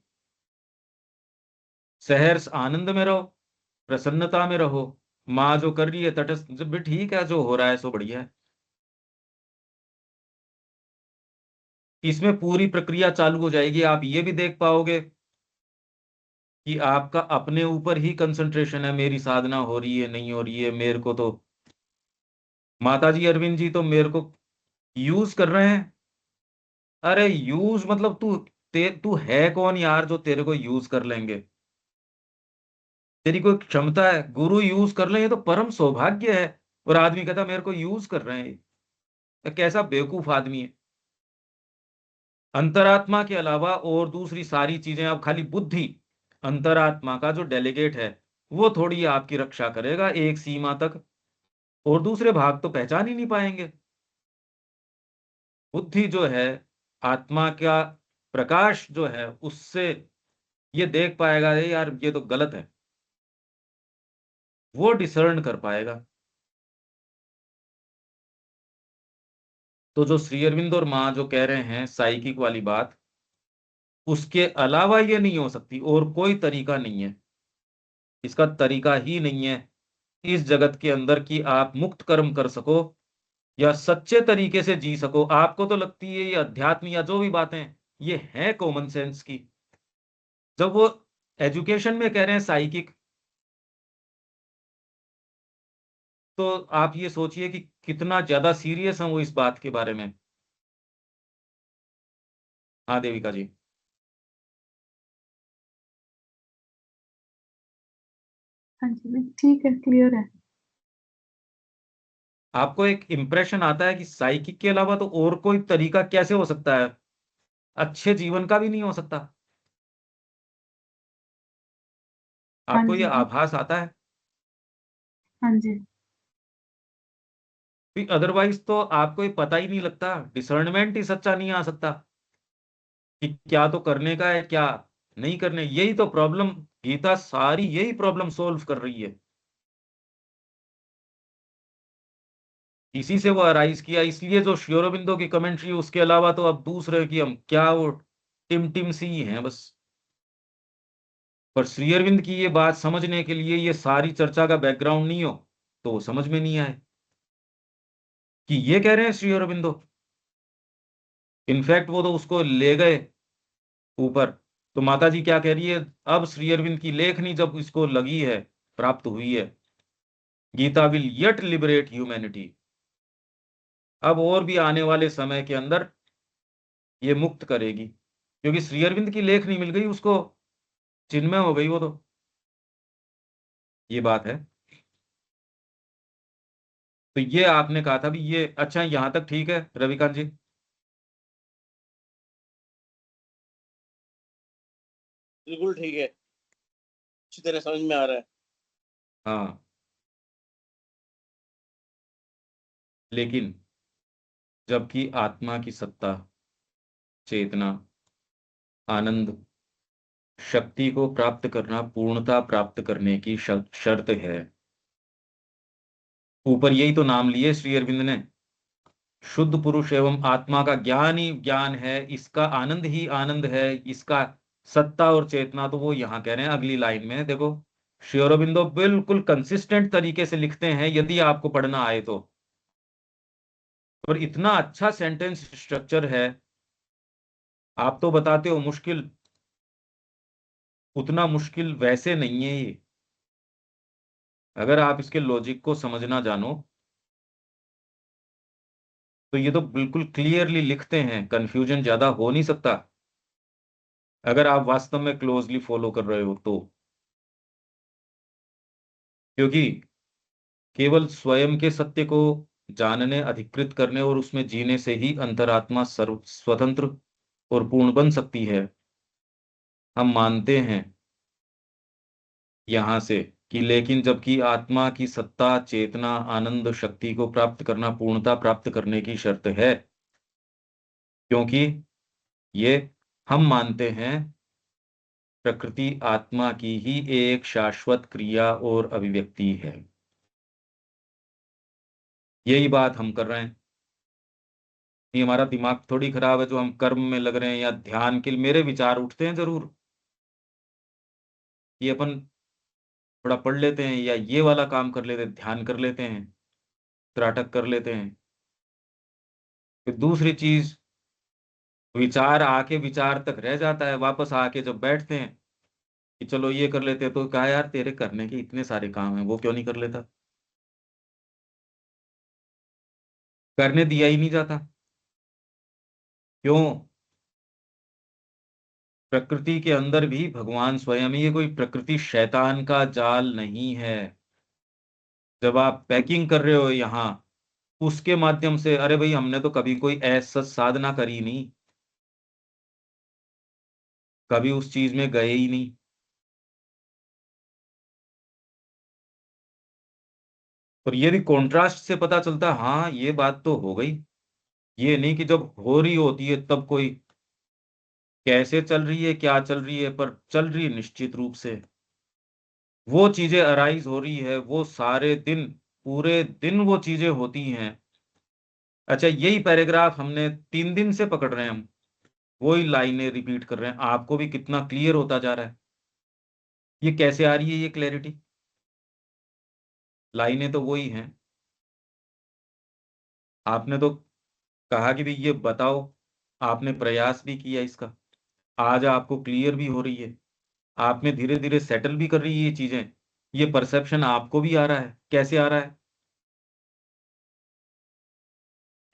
सहर्ष आनंद में रहो, प्रसन्नता में रहो। माँ जो कर रही है तटस्थ, जब भी ठीक है, जो हो रहा है सो बढ़िया है। इसमें पूरी प्रक्रिया चालू हो जाएगी। आप ये भी देख पाओगे कि आपका अपने ऊपर ही कंसंट्रेशन है, मेरी साधना हो रही है नहीं हो रही है, मेरे को तो माता जी अरविंद जी तो मेरे को यूज कर रहे हैं। अरे यूज मतलब तू है कौन यार जो तेरे को यूज कर लेंगे? तेरी कोई क्षमता है, गुरु यूज कर ले, ये तो परम सौभाग्य है। और आदमी कहता मेरे को यूज कर रहे हैं, ये कैसा बेवकूफ आदमी है। अंतरात्मा के अलावा और दूसरी सारी चीजें, अब खाली बुद्धि, अंतरात्मा का जो डेलीगेट है वो थोड़ी आपकी रक्षा करेगा एक सीमा तक, और दूसरे भाग तो पहचान ही नहीं पाएंगे। बुद्धि जो है, आत्मा का प्रकाश जो है, उससे ये देख पाएगा "अरे यार ये तो गलत है", वो डिसर्न कर पाएगा। तो जो श्री अरविंद और माँ जो कह रहे हैं साइकिक वाली बात, उसके अलावा ये नहीं हो सकती, और कोई तरीका नहीं है, इसका तरीका ही नहीं है इस जगत के अंदर कि आप मुक्त कर्म कर सको या सच्चे तरीके से जी सको। आपको तो लगती है ये अध्यात्म या जो भी बातें ये हैं कॉमन सेंस की। जब वो एजुकेशन में कह रहे हैं साइकिक, तो आप ये सोचिए कि कितना ज्यादा सीरियस है वो इस बात के बारे में। हाँ देविका जी। हाँ जी, ठीक है, क्लियर है। आपको एक इंप्रेशन आता है कि साइकिक के अलावा तो और कोई तरीका कैसे हो सकता है? अच्छे जीवन का भी नहीं हो सकता? हाँ आपको ये जी। आभास आता है? हाँ जी। अदरवाइज तो आपको ये पता ही नहीं लगता, डिसर्नमेंट ही सच्चा नहीं आ सकता। कि क्या तो करने का है, क्या नहीं करने। यही तो प्रॉब्लम, गीता सारी यही प्रॉब्लम सोल्व कर रही है। इसी से वो अराइज किया, इसलिए जो श्री अरबिंदो की कमेंट्री, उसके अलावा तो अब दूसरे की हम क्या, वो टिम टिम सी ही हैं बस। पर श्री अरविंद की ये बात समझने के लिए ये सारी चर्चा का बैकग्राउंड नहीं हो तो वो समझ में नहीं आए कि ये कह रहे हैं श्री अरविंदो। इनफैक्ट वो तो उसको ले गए ऊपर। तो माता जी क्या कह रही है, अब श्री अरविंद की लेखनी जब इसको लगी है, प्राप्त हुई है, Gita will yet liberate humanity, अब और भी आने वाले समय के अंदर ये मुक्त करेगी, क्योंकि श्री अरविंद की लेख नहीं मिल गई उसको, चिन्मय हो गई वो तो। ये बात है। तो ये आपने कहा था भी ये, अच्छा यहां तक ठीक है रविकांत जी? बिल्कुल ठीक है, अच्छी तरह समझ में आ रहा है। हाँ, लेकिन जबकि आत्मा की सत्ता, चेतना, आनंद, शक्ति को प्राप्त करना पूर्णता प्राप्त करने की शर्त है। ऊपर यही तो नाम लिए श्री अरविंद ने, शुद्ध पुरुष एवं आत्मा का ज्ञान ही ज्ञान है, इसका आनंद ही आनंद है, इसका सत्ता और चेतना। तो वो यहां कह रहे हैं अगली लाइन में देखो, श्री अरबिंदो बिल्कुल कंसिस्टेंट तरीके से लिखते हैं, यदि आपको पढ़ना आए तो। और इतना अच्छा सेंटेंस स्ट्रक्चर है, आप तो बताते हो मुश्किल, उतना मुश्किल वैसे नहीं है ये। अगर आप इसके लॉजिक को समझना जानो तो ये तो बिल्कुल क्लियरली लिखते हैं, कंफ्यूजन ज्यादा हो नहीं सकता अगर आप वास्तव में क्लोजली फॉलो कर रहे हो तो। क्योंकि केवल स्वयं के सत्य को जानने, अधिकृत करने और उसमें जीने से ही अंतरात्मा सर्व स्वतंत्र और पूर्ण बन सकती है। हम मानते हैं यहां से कि लेकिन जबकि आत्मा की सत्ता, चेतना, आनंद, शक्ति को प्राप्त करना पूर्णता प्राप्त करने की शर्त है, क्योंकि ये हम मानते हैं प्रकृति आत्मा की ही एक शाश्वत क्रिया और अभिव्यक्ति है। यही बात हम कर रहे हैं। ये हमारा दिमाग थोड़ी खराब है जो हम कर्म में लग रहे हैं या ध्यान के लिए। मेरे विचार उठते हैं जरूर, ये अपन थोड़ा पढ़ लेते हैं या ये वाला काम कर लेते हैं, ध्यान कर लेते हैं, त्राटक कर लेते हैं। फिर दूसरी चीज, विचार आके विचार तक रह जाता है, वापस आके जब बैठते हैं कि चलो ये कर लेते हैं, तो कहा यार तेरे करने के इतने सारे काम हैं, वो क्यों नहीं कर लेता? करने दिया ही नहीं जाता। क्यों? प्रकृति के अंदर भी भगवान स्वयं ही है, कोई प्रकृति शैतान का जाल नहीं है। जब आप पैकिंग कर रहे हो यहाँ, उसके माध्यम से, अरे भाई हमने तो कभी कोई ऐसा साधना करी नहीं, कभी उस चीज में गए ही नहीं। और ये भी कॉन्ट्रास्ट से पता चलता है, हाँ ये बात तो हो गई। ये नहीं कि जब हो रही होती है तब कोई कैसे चल रही है, क्या चल रही है, पर चल रही है निश्चित रूप से। वो चीजें अराइज हो रही है, वो सारे दिन, पूरे दिन वो चीजें होती हैं। अच्छा, यही पैराग्राफ हमने 3 दिन से पकड़ रहे हैं हम, वही लाइनें रिपीट कर रहे हैं, आपको भी कितना क्लियर होता जा रहा है। ये कैसे आ रही है ये क्लैरिटी? लाइनें तो वही हैं। आपने तो कहा कि भाई ये बताओ, आपने प्रयास भी किया इसका, आज आपको क्लियर भी हो रही है, आपने धीरे धीरे सेटल भी कर रही है ये चीजें, ये परसेप्शन आपको भी आ रहा है। कैसे आ रहा है?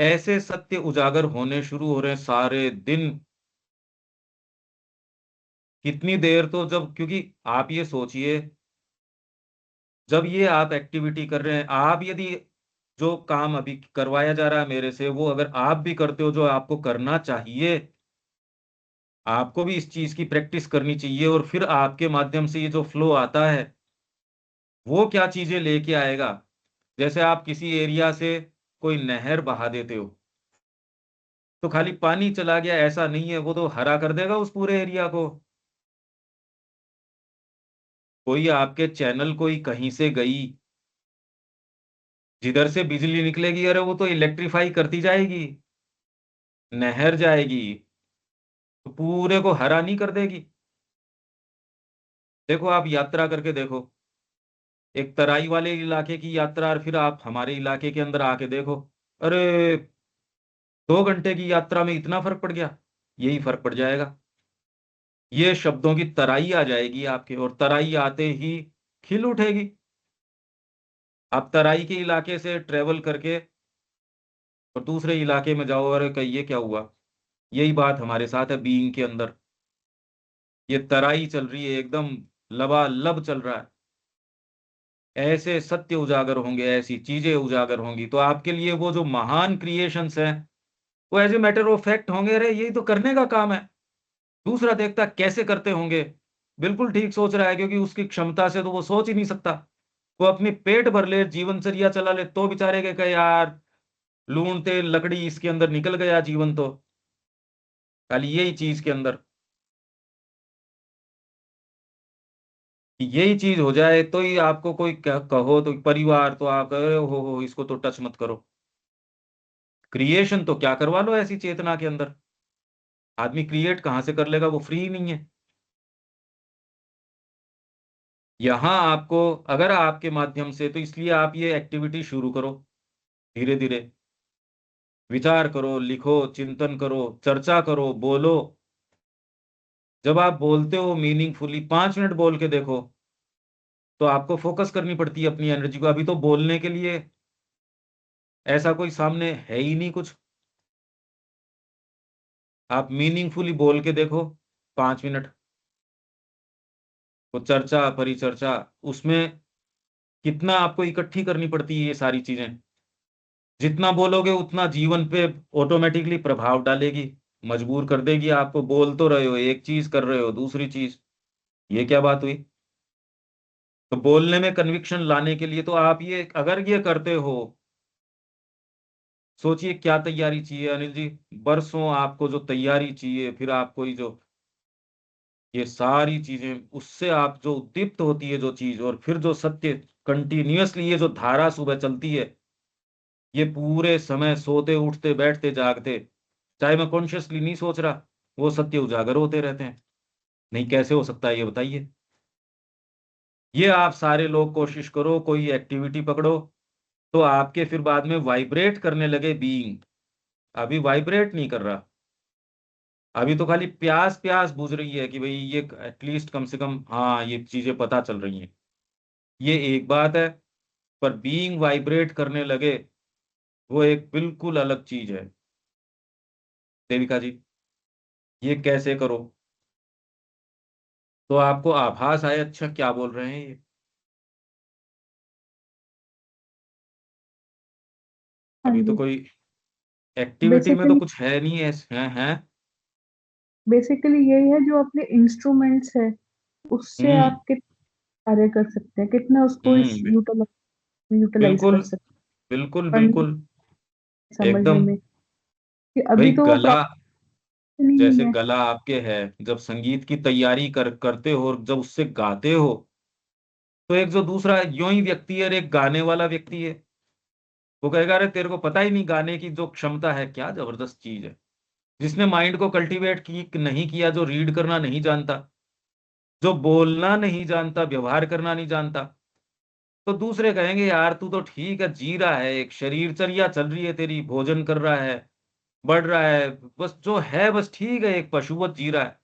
ऐसे सत्य उजागर होने शुरू हो रहे हैं सारे दिन। कितनी देर तो जब, क्योंकि आप ये सोचिए, जब ये आप एक्टिविटी कर रहे हैं, आप यदि जो काम अभी करवाया जा रहा है मेरे से, वो अगर आप भी करते हो जो आपको करना चाहिए, आपको भी इस चीज की प्रैक्टिस करनी चाहिए, और फिर आपके माध्यम से ये जो फ्लो आता है वो क्या चीजें लेके आएगा। जैसे आप किसी एरिया से कोई नहर बहा देते हो, तो खाली पानी चला गया ऐसा नहीं है, वो तो हरा कर देगा उस पूरे एरिया को। कोई आपके चैनल कोई कहीं से गई, जिधर से बिजली निकलेगी, अरे वो तो इलेक्ट्रीफाई करती जाएगी, नहर जाएगी तो पूरे को हरा नहीं कर देगी। देखो आप यात्रा करके देखो, एक तराई वाले इलाके की यात्रा और फिर आप हमारे इलाके के अंदर आके देखो, अरे 2 घंटे की यात्रा में इतना फर्क पड़ गया। यही फर्क पड़ जाएगा, ये शब्दों की तराई आ जाएगी आपके, और तराई आते ही खिल उठेगी। आप तराई के इलाके से ट्रेवल करके और दूसरे इलाके में जाओ, अरे कहीं ये क्या हुआ। यही बात हमारे साथ है बीइंग के अंदर, ये तराई चल रही है, एकदम लबालब चल रहा है। ऐसे सत्य उजागर होंगे, ऐसी चीजें उजागर होंगी, तो आपके लिए वो जो महान क्रिएशंस हैं वो as a matter of fact होंगे, अरे यही तो करने का काम है। दूसरा देखता कैसे करते होंगे, बिल्कुल ठीक सोच रहा है, क्योंकि उसकी क्षमता से तो वो सोच ही नहीं सकता। वो अपनी पेट भर ले, जीवनचर्या चला ले, तो बेचारे के कहे यार लूण तेल लकड़ी इसके अंदर निकल गया जीवन, तो खाली यही चीज के अंदर यही चीज हो जाए तो ही आपको कोई कहो तो परिवार, तो आप कहो हो इसको तो टच मत करो। क्रिएशन तो क्या करवा लो ऐसी चेतना के अंदर, आदमी क्रिएट कहां से कर लेगा, वो फ्री ही नहीं है। यहां आपको, अगर आपके माध्यम से, तो इसलिए आप ये एक्टिविटी शुरू करो, धीरे धीरे विचार करो, लिखो, चिंतन करो, चर्चा करो, बोलो। जब आप बोलते हो मीनिंगफुली 5 मिनट बोल के देखो, तो आपको फोकस करनी पड़ती है अपनी एनर्जी को। अभी तो बोलने के लिए ऐसा कोई सामने है ही नहीं कुछ। आप मीनिंगफुली बोल के देखो 5 मिनट, वो चर्चा परिचर्चा, उसमें कितना आपको इकट्ठी करनी पड़ती है ये सारी चीजें। जितना बोलोगे उतना जीवन पे ऑटोमेटिकली प्रभाव डालेगी, मजबूर कर देगी आपको। बोल तो रहे हो एक चीज, कर रहे हो दूसरी चीज, ये क्या बात हुई। तो बोलने में कन्विक्शन लाने के लिए तो आप ये अगर ये करते हो, सोचिए क्या तैयारी चाहिए अनिल जी। बरसों आपको जो तैयारी चाहिए, फिर आपको ये जो ये सारी चीजें, उससे आप जो उद्दीप्त होती है जो चीज, और फिर जो सत्य कंटिन्यूअसली ये जो धारा सुबह चलती है, ये पूरे समय सोते उठते बैठते जागते, चाहे मैं कॉन्शियसली नहीं सोच रहा, वो सत्य उजागर होते रहते हैं। नहीं, कैसे हो सकता है ये बताइए। ये आप सारे लोग कोशिश करो, कोई एक्टिविटी पकड़ो, तो आपके फिर बाद में वाइब्रेट करने लगे बीइंग। अभी वाइब्रेट नहीं कर रहा, अभी तो खाली प्यास प्यास बुझ रही है कि भाई ये एटलीस्ट कम से कम हाँ ये चीजें पता चल रही हैं। ये एक बात है, पर बीइंग वाइब्रेट करने लगे वो एक बिल्कुल अलग चीज है। देविका जी, ये कैसे करो। तो आपको आभास आए, अच्छा क्या बोल रहे हैं ये। हाँ अभी तो जी। कोई एक्टिविटी में तो बेसिकली कुछ है नहीं है, हैं। बेसिकली यही है, जो अपने इंस्ट्रूमेंट्स है उससे हम्म आप कितना कार्य कर सकते हैं, कितना उसको इस हम्म। यूटिलाइज बिल्कुल कर सकते बिल्कुल हैं, पढ़ने बिल्कुल। समझने एकदम। में। कि भाई अभी तो वो गला, प्रॉब्लम नहीं जैसे है। गला आपके है, जब संगीत की तैयारी करते हो और जब उससे गाते हो, तो एक जो दूसरा यूं ही व्यक्ति है और एक गाने वाला व्यक्ति है, वो कहेगा अरे तेरे को पता ही नहीं गाने की जो क्षमता है, क्या जबरदस्त चीज है। जिसने माइंड को कल्टीवेट की नहीं किया, जो रीड करना नहीं जानता, जो बोलना नहीं जानता, व्यवहार करना नहीं जानता, तो दूसरे कहेंगे यार तू तो ठीक है, जी रहा है, एक शरीरचर्या चल रही है तेरी, भोजन कर रहा है, बढ़ रहा है, बस जो है बस ठीक है, एक पशुवत जी रहा है।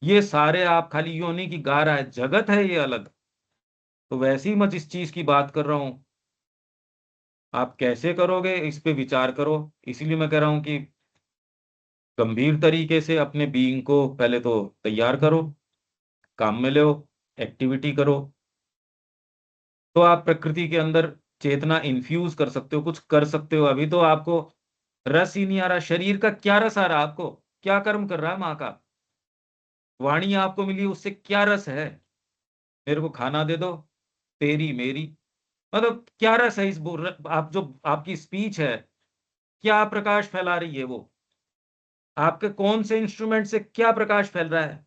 ये सारे आप खाली यूं नहीं कि गा रहा है, जगत है ये अलग। तो वैसे ही मैं जिस चीज की बात कर रहा हूं, आप कैसे करोगे इस पे विचार करो। इसीलिए मैं कह रहा हूं कि गंभीर तरीके से अपने बीइंग को पहले तो तैयार करो, काम में लो, एक्टिविटी करो, तो आप प्रकृति के अंदर चेतना इन्फ्यूज कर सकते हो, कुछ कर सकते हो। अभी तो आपको रस ही नहीं आ रहा, शरीर का क्या रस आ रहा, आपको क्या कर्म कर रहा है माँ का। वाणी आपको मिली, उससे क्या रस है। मेरे को खाना दे दो, तेरी मेरी, मतलब क्या रस है इस आप जो आपकी स्पीच है, क्या प्रकाश फैला रही है वो। आपके कौन से इंस्ट्रूमेंट से क्या प्रकाश फैल रहा है?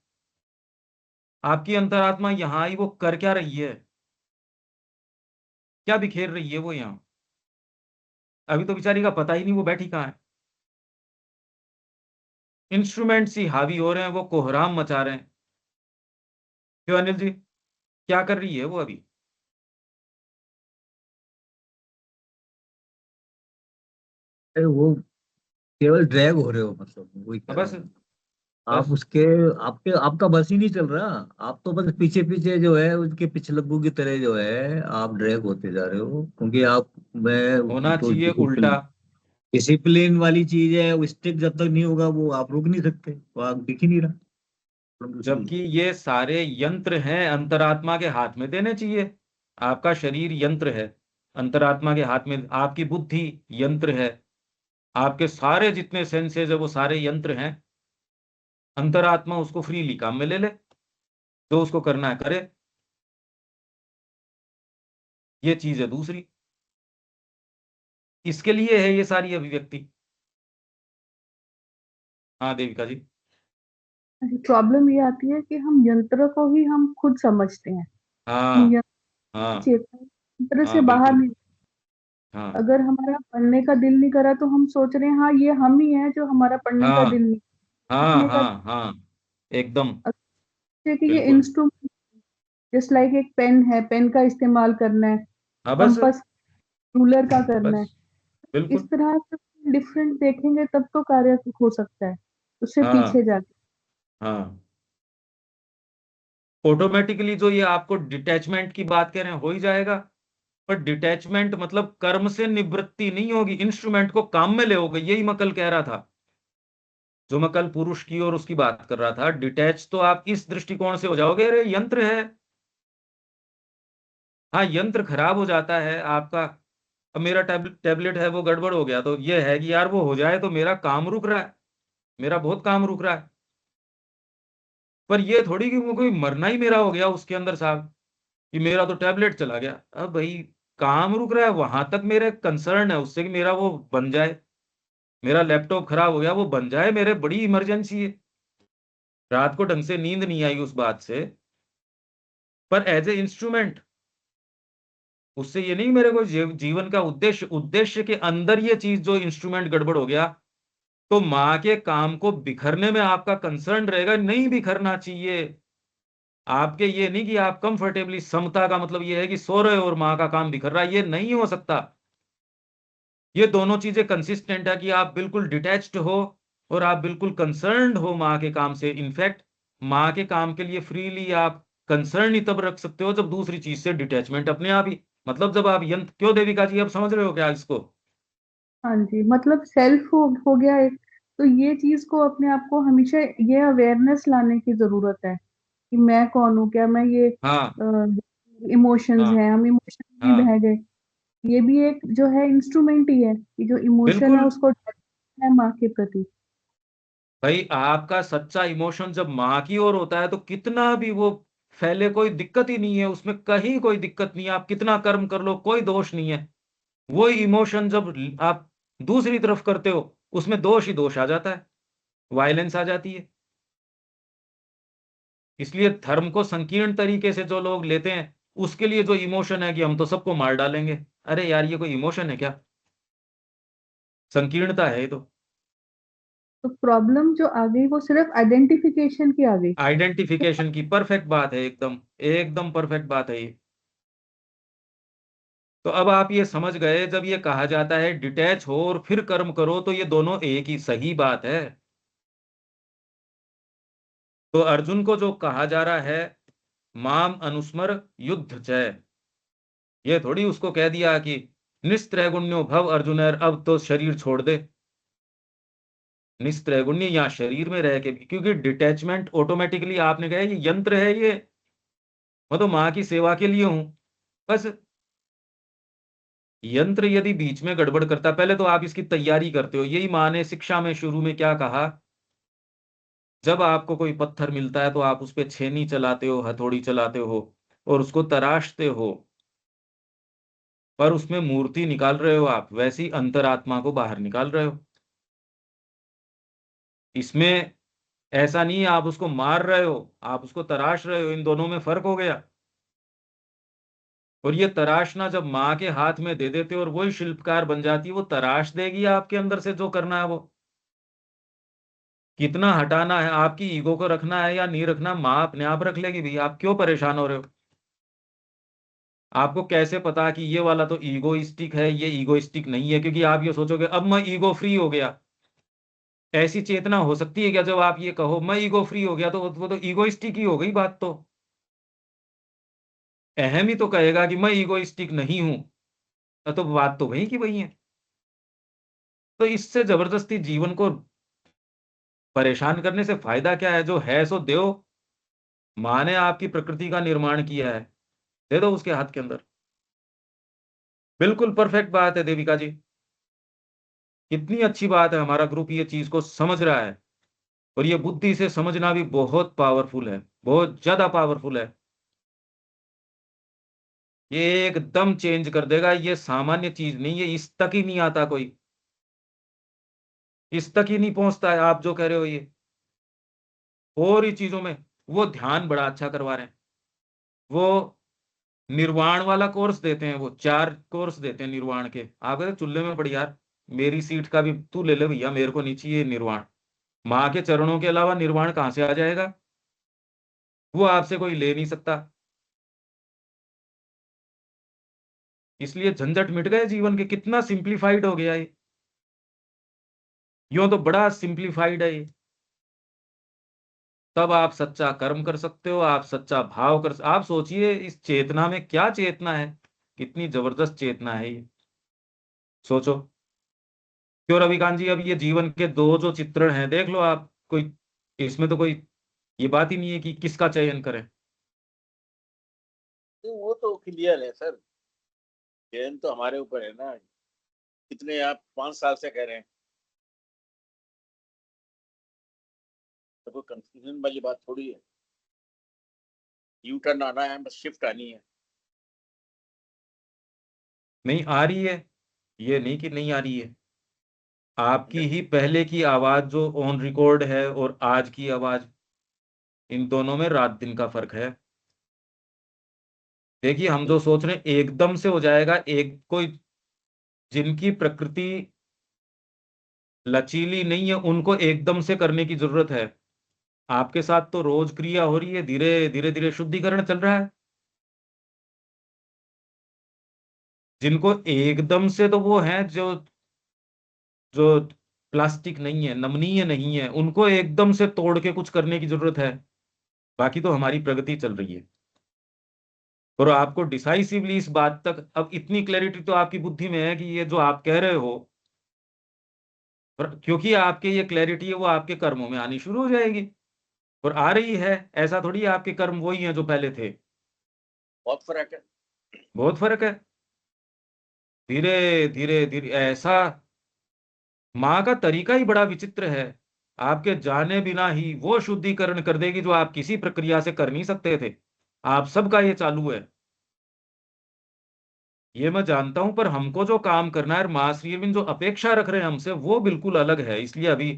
आपकी अंतरात्मा यहां आई, वो कर क्या रही है? क्या बिखेर रही है वो यहां? अभी तो बेचारी का पता ही नहीं वो बैठी कहाँ है। इंस्ट्रूमेंट्स ही हावी हो रहे हैं, वो कोहराम मचा रहे हैं। क्यों अनिल जी, क्या कर रही है वो अभी? अरे वो केवल ड्रैग हो रहे हो, मतलब वही कह रहा बस हूँ। आप बस उसके आपके आपका बस ही नहीं चल रहा। आप तो बस पीछे पीछे जो है उसके पिछलग्गू की तरह जो है आप ड्रैग होते जा रहे हो, क्योंकि आप होना मैं तो चाहिए उल्टा। डिसिप्लिन वाली चीज है, वो स्टिक जब तक नहीं होगा वो आप रुक नहीं सकते, वो आप दिख ही नहीं रहा। प्रॉब्लम तो सही जबकि है। ये सारे यंत्र हैं, अंतरात्मा के हाथ में देने चाहिए। आपका शरीर यंत्र है, अंतरात्मा के हाथ में आपकी बुद्धि यंत्र है, आपके सारे जितने सेंसेस है वो सारे यंत्र हैं। अंतरात्मा उसको फ्रीली काम में ले ले, जो उसको करना है करे। ये चीज है दूसरी, इसके लिए है ये सारी अभिव्यक्ति। हाँ देविका जी। प्रॉब्लम ये आती है कि हम यंत्र को ही हम खुद समझते हैं। हम हाँ यंत्र हाँ चेतन यंत्र से हाँ बाहर बिल्कुल। नहीं। हाँ अगर हमारा पढ़ने का दिल नहीं करा तो हम सोच रहे हैं हाँ ये हम ही हैं जो हमारा पढ़ने का हाँ दिल नहीं, हाँ सीखने का। हाँ हाँ एकदम अगर कि ये बिल्कुल। इंस्ट्रूमेंट जस्ट लाइक एक पेन है, पेन का इस्तेमाल करना है, हाँ बस कंपास रूलर का करना है। बस इस बिल्कुल। तरह से डिफरेंट देखेंगे तब तो कार्य हो सकता है, उससे पीछे हाँ जाके। हाँ ऑटोमेटिकली जो ये आपको डिटैचमेंट की बात कह रहे हैं हो ही जाएगा। पर डिटैचमेंट मतलब कर्म से निवृत्ति नहीं होगी, इंस्ट्रूमेंट को काम में ले होगे। यही मैं कल कह रहा था, जो मैं कल पुरुष की और उसकी बात कर रहा था। डिटैच तो आप इस दृष्टिकोण से हो जाओगे, अरे यंत्र है। हाँ यंत्र खराब हो जाता है आपका। अब मेरा टैबलेट है वो गड़बड़ हो गया, तो ये है कि यार वो हो जाए तो मेरा काम रुक रहा है, मेरा बहुत काम रुक रहा है। पर ये थोड़ी कि वो कोई मरना ही मेरा हो गया उसके अंदर साहब, कि मेरा तो टैबलेट चला गया। अब भाई काम रुक रहा है, वहां तक मेरे कंसर्न है उससे कि मेरा वो बन जाए। मेरा लैपटॉप खराब हो गया, वो बन जाए, मेरे बड़ी इमरजेंसी है। रात को ढंग से नींद नहीं आई उस बात से। पर एज ए इंस्ट्रूमेंट, उससे ये नहीं मेरे को जीवन का उद्देश्य उद्देश्य के अंदर ये चीज जो इंस्ट्रूमेंट गड़बड़ हो गया, तो माँ के काम को बिखरने में आपका कंसर्न रहेगा, नहीं बिखरना चाहिए। आपके ये नहीं कि आप कंफर्टेबली, समता का मतलब ये है कि सो रहे हो और माँ का काम बिखर रहा है, ये नहीं हो सकता। ये दोनों चीजें कंसिस्टेंट है कि आप बिल्कुल डिटैच्ड हो और आप बिल्कुल कंसर्न्ड हो माँ के काम से। इनफैक्ट माँ के काम के लिए फ्रीली आप कंसर्न ही तब रख सकते हो जब दूसरी चीज से डिटैचमेंट अपने आप ही, मतलब जब आप यंत्र। क्यों देविका जी, अब समझ रहे हो क्या इसको? हाँ जी, मतलब सेल्फ हो गया एक। तो ये चीज को अपने आप को हमेशा ये अवेयरनेस लाने की जरूरत है कि मैं कौन हूँ, क्या मैं ये हाँ इमोशंस हाँ हैं, हम इमोशन में हाँ बह गए। ये भी एक जो है इंस्ट्रूमेंट ही है कि जो इमोशन है बिल्कुल। उसको है माँ के प्रति। भाई आपका सच्चा इमोशन जब माँ की ओर होता है तो कितना भी वो फैले, कोई दिक्कत ही नहीं है उसमें, कहीं कोई दिक्कत नहीं है। आप कितना कर्म कर लो कोई दोष नहीं है। वो इमोशन जब आप दूसरी तरफ करते हो, उसमें दोष ही दोष आ जाता है, वायलेंस आ जाती है। इसलिए धर्म को संकीर्ण तरीके से जो लोग लेते हैं, उसके लिए जो इमोशन है कि हम तो सबको मार डालेंगे, अरे यार ये कोई इमोशन है क्या? संकीर्णता है ये तो। तो प्रॉब्लम जो आ गई वो सिर्फ आइडेंटिफिकेशन की आ गई। आइडेंटिफिकेशन की परफेक्ट बात है, एकदम एकदम परफेक्ट बात है ये। तो अब आप ये समझ गए, जब ये कहा जाता है डिटैच हो और फिर कर्म करो, तो ये दोनों एक ही सही बात है। तो अर्जुन को जो कहा जा रहा है माम अनुस्मर युद्ध जय, ये थोड़ी उसको कह दिया कि निस्त्रैगुण्यो भव अर्जुन, अब तो शरीर छोड़ दे। निस्त्रैगुण्य या शरीर में रह के भी, क्योंकि डिटैचमेंट ऑटोमेटिकली आपने कहा ये यंत्र है, ये मैं तो माँ की सेवा के लिए हूं बस। यंत्र यदि बीच में गड़बड़ करता, पहले तो आप इसकी तैयारी करते हो। यही माँ ने शिक्षा में शुरू में क्या कहा, जब आपको कोई पत्थर मिलता है तो आप उस पे छेनी चलाते हो, हथौड़ी चलाते हो और उसको तराशते हो, पर उसमें मूर्ति निकाल रहे हो आप, वैसी अंतरात्मा को बाहर निकाल रहे हो। इसमें ऐसा नहीं है आप उसको मार रहे हो, आप उसको तराश रहे हो, इन दोनों में फर्क हो गया। और ये तराशना जब माँ के हाथ में दे देते हो और वही शिल्पकार बन जाती है, वो तराश देगी आपके अंदर से जो करना है वो। कितना हटाना है, आपकी ईगो को रखना है या नहीं रखना, माँ अपने आप रख लेगी भैया, आप क्यों परेशान हो रहे हो। आपको कैसे पता कि ये वाला तो ईगोइस्टिक है, ये ईगोइस्टिक नहीं है, क्योंकि आप ये सोचोगे अब मैं ईगो फ्री हो गया। ऐसी चेतना हो सकती है क्या जब आप ये कहो मैं ईगो फ्री हो गया, तो वो तो ईगोइस्टिक ही हो गई बात। तो अहम ही तो कहेगा कि मैं ईगोइस्टिक नहीं हूं, तो बात तो वही की वही है। तो इससे जबरदस्ती जीवन को परेशान करने से फायदा क्या है। जो है सो दो। माँ ने आपकी प्रकृति का निर्माण किया है, दे दो उसके हाथ के अंदर। बिल्कुल परफेक्ट बात है देविका जी, कितनी अच्छी बात है, हमारा ग्रुप ये चीज को समझ रहा है। और ये बुद्धि से समझना भी बहुत पावरफुल है, बहुत ज्यादा पावरफुल है। ये एकदम चेंज कर देगा, ये सामान्य चीज नहीं है, इस तक ही नहीं आता कोई, इस तक ही नहीं पहुंचता है आप जो कह रहे हो ये। और ही चीजों में वो ध्यान बड़ा अच्छा करवा रहे हैं। वो निर्वाण वाला कोर्स देते हैं, वो 4 कोर्स देते हैं निर्वाण के। आप कहते चुल्ले में पड़ी यार, मेरी सीट का भी तू ले ले भैया, मेरे को नहीं चाहिए निर्वाण। माँ के चरणों के अलावा निर्वाण कहां से आ जाएगा, वो आपसे कोई ले नहीं सकता। इसलिए झंझट मिट गए जीवन के, कितना सिंप्लीफाइड हो गया ये। यूं तो बड़ा सिंप्लीफाइड है ये। तब आप सच्चा कर्म कर सकते हो, आप सच्चा भाव आप सोचिए इस चेतना में क्या चेतना है, कितनी जबरदस्त चेतना है ये। सोचो। क्यों रविकांत जी, अब ये जीवन के 2 जो चित्रण हैं देख लो आप, कोई इसमें तो कोई ये बात ही नहीं है कि किसका चयन करें। तो वो तो क्लियर है सर, चयन तो हमारे ऊपर है ना। कितने आप 5 साल से कह रहे हैं, तो कोई कंफ्यूजन वाली बात थोड़ी है। यू टर्न आना है, बस शिफ्ट आनी है। नहीं आ रही है, ये नहीं कि नहीं आ रही है। आपकी हमने ही पहले की आवाज जो ऑन रिकॉर्ड है और आज की आवाज, इन दोनों में रात दिन का फर्क है। देखिए हम जो सोच रहे हैं एकदम से हो जाएगा, एक कोई जिनकी प्रकृति लचीली नहीं है उनको एकदम से करने की जरूरत है। आपके साथ तो रोज क्रिया हो रही है, धीरे धीरे धीरे शुद्धिकरण चल रहा है। जिनको एकदम से, तो वो है जो जो प्लास्टिक नहीं है, नमनीय नहीं है, उनको एकदम से तोड़ के कुछ करने की जरूरत है। बाकी तो हमारी प्रगति चल रही है। और आपको डिसाइसिवली इस बात तक अब इतनी क्लैरिटी तो आपकी बुद्धि में है कि ये जो आप कह रहे हो, और क्योंकि आपके ये क्लैरिटी है वो आपके कर्मों में आनी शुरू हो जाएगी। और आ रही है, ऐसा थोड़ी है आपके कर्म वही हैं जो पहले थे। बहुत फर्क है। बहुत फर्क है। धीरे धीरे धीरे ऐसा, माँ का तरीका ही बड़ा विचित्र है। आपके जाने बिना ही वो शुद्धिकरण कर देगी जो आप किसी प्रक्रिया से कर नहीं सकते थे। आप सबका ये चालू है, ये मैं जानता हूं, पर हमको जो काम करना है, माँ श्री अरविंद जो अपेक्षा रख रहे हैं हमसे, वो बिल्कुल अलग है। इसलिए अभी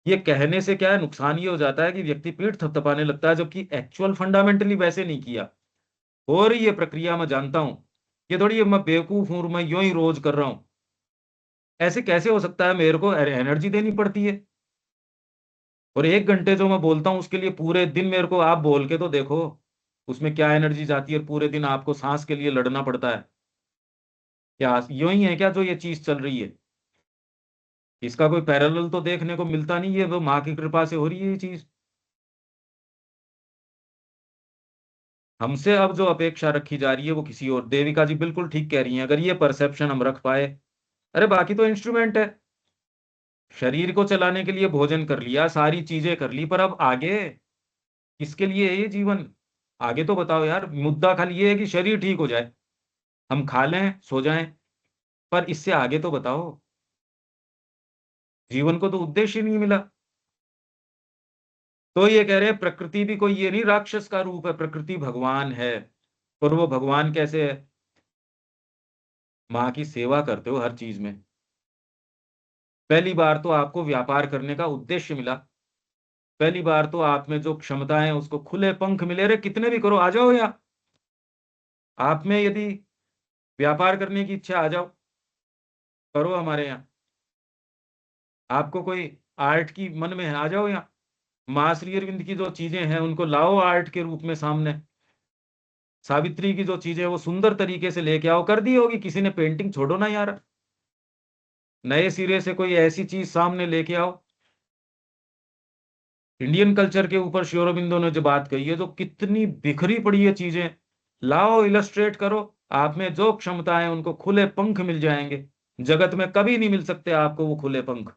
ये कहने से क्या है, नुकसान ये हो जाता है कि व्यक्ति पीठ थपथपाने लगता है, जबकि एक्चुअल फंडामेंटली वैसे नहीं किया। हो रही ये प्रक्रिया मैं जानता हूं। ये थोड़ी ये मैं बेवकूफ हूं, मैं यूं ही रोज कर रहा हूं। ऐसे कैसे हो सकता है, मेरे को एनर्जी देनी पड़ती है। और 1 घंटे जो मैं बोलता हूँ उसके लिए पूरे दिन मेरे को आप बोल के तो देखो, उसमें क्या एनर्जी जाती है। पूरे दिन आपको सांस के लिए लड़ना पड़ता है। क्या यूं ही है क्या जो ये चीज चल रही है। इसका कोई पैरेलल तो देखने को मिलता नहीं है, वो माँ की कृपा से हो रही है ये चीज। हमसे अब जो अपेक्षा रखी जा रही है वो किसी और। देविका जी बिल्कुल ठीक कह रही हैं, अगर ये परसेप्शन हम रख पाए। अरे बाकी तो इंस्ट्रूमेंट है, शरीर को चलाने के लिए भोजन कर लिया, सारी चीजें कर ली, पर अब आगे किसके लिए है ये जीवन। आगे तो बताओ यार, मुद्दा खाली ये है कि शरीर ठीक हो जाए, हम खा लें सो जाएं, पर इससे आगे तो बताओ। जीवन को तो उद्देश्य नहीं मिला। तो ये कह रहे हैं प्रकृति भी कोई ये नहीं राक्षस का रूप है, प्रकृति भगवान है। पर वो भगवान कैसे है, माँ की सेवा करते हो हर चीज में। पहली बार तो आपको व्यापार करने का उद्देश्य मिला, पहली बार तो आप में जो क्षमता है उसको खुले पंख मिले, रे कितने भी करो, आ जाओ। या आप में यदि व्यापार करने की इच्छा, आ जाओ, करो हमारे यहाँ। आपको कोई आर्ट की मन में है, आ जाओ यहाँ। माँ श्री अरविंद की जो चीजें हैं उनको लाओ आर्ट के रूप में सामने। सावित्री की जो चीजें वो सुंदर तरीके से लेके आओ, कर दी होगी किसी ने पेंटिंग, छोड़ो ना यार, नए सिरे से कोई ऐसी चीज सामने लेके आओ। इंडियन कल्चर के ऊपर श्री अरविंदो ने जो बात कही है, जो कितनी बिखरी पड़ी है चीजें, लाओ, इलस्ट्रेट करो। आप में जो क्षमता है उनको खुले पंख मिल जाएंगे। जगत में कभी नहीं मिल सकते आपको वो खुले पंख।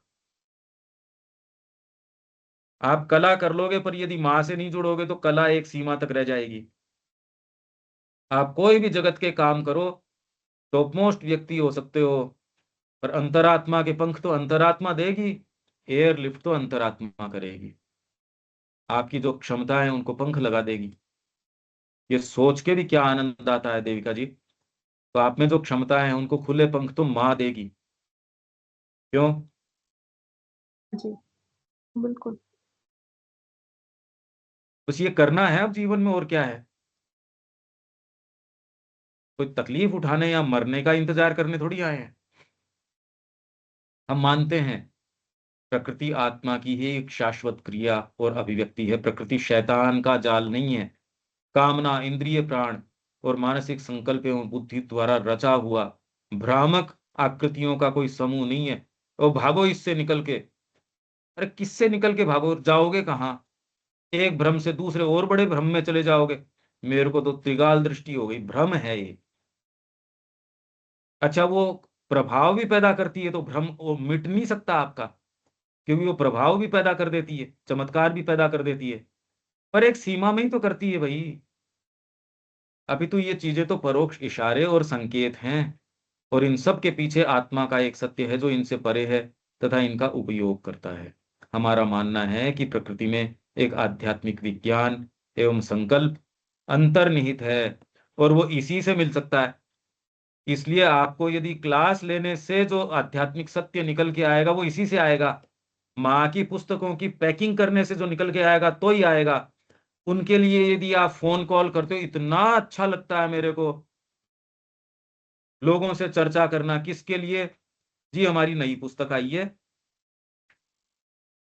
आप कला कर लोगे, पर यदि मां से नहीं जुड़ोगे तो कला एक सीमा तक रह जाएगी। आप कोई भी जगत के काम करो, टॉप मोस्ट व्यक्ति हो सकते हो, पर अंतरात्मा के पंख तो अंतरात्मा देगी, एयर लिफ्ट तो अंतरात्मा करेगी। आपकी जो क्षमता है उनको पंख लगा देगी। ये सोच के भी क्या आनंद आता है देविका जी। तो आप में जो क्षमता है उनको खुले पंख तो माँ देगी। क्यों? जी बिल्कुल। बस ये करना है अब जीवन में, और क्या है। कोई तकलीफ उठाने या मरने का इंतजार करने थोड़ी आए हैं। हम मानते हैं प्रकृति आत्मा की ही एक शाश्वत क्रिया और अभिव्यक्ति है। प्रकृति शैतान का जाल नहीं है। कामना, इंद्रिय, प्राण और मानसिक संकल्प एवं बुद्धि द्वारा रचा हुआ भ्रामक आकृतियों का कोई समूह नहीं है। और भागो इससे निकल के। अरे किससे निकल के भागो, जाओगे कहाँ? एक भ्रम से दूसरे और बड़े भ्रम में चले जाओगे। मेरे को तो त्रिकाल दृष्टि हो गई, भ्रम है ये। अच्छा, वो प्रभाव भी पैदा करती है, तो भ्रम वो मिट नहीं सकता आपका, क्योंकि वो प्रभाव भी पैदा कर देती है, चमत्कार भी पैदा कर देती है, पर एक सीमा में ही तो करती है भाई। अभी तो ये चीजें तो परोक्ष इशारे और संकेत हैं, और इन सब के पीछे आत्मा का एक सत्य है जो इनसे परे है तथा इनका उपयोग करता है। हमारा मानना है कि प्रकृति में एक आध्यात्मिक विज्ञान एवं संकल्प अंतर्निहित है, और वो इसी से मिल सकता है। इसलिए आपको यदि क्लास लेने से जो आध्यात्मिक सत्य निकल के आएगा वो इसी से आएगा। माँ की पुस्तकों की पैकिंग करने से जो निकल के आएगा तो ही आएगा। उनके लिए यदि आप फोन कॉल करते हो, इतना अच्छा लगता है मेरे को लोगों से चर्चा करना। किसके लिए? जी हमारी नई पुस्तक आई है।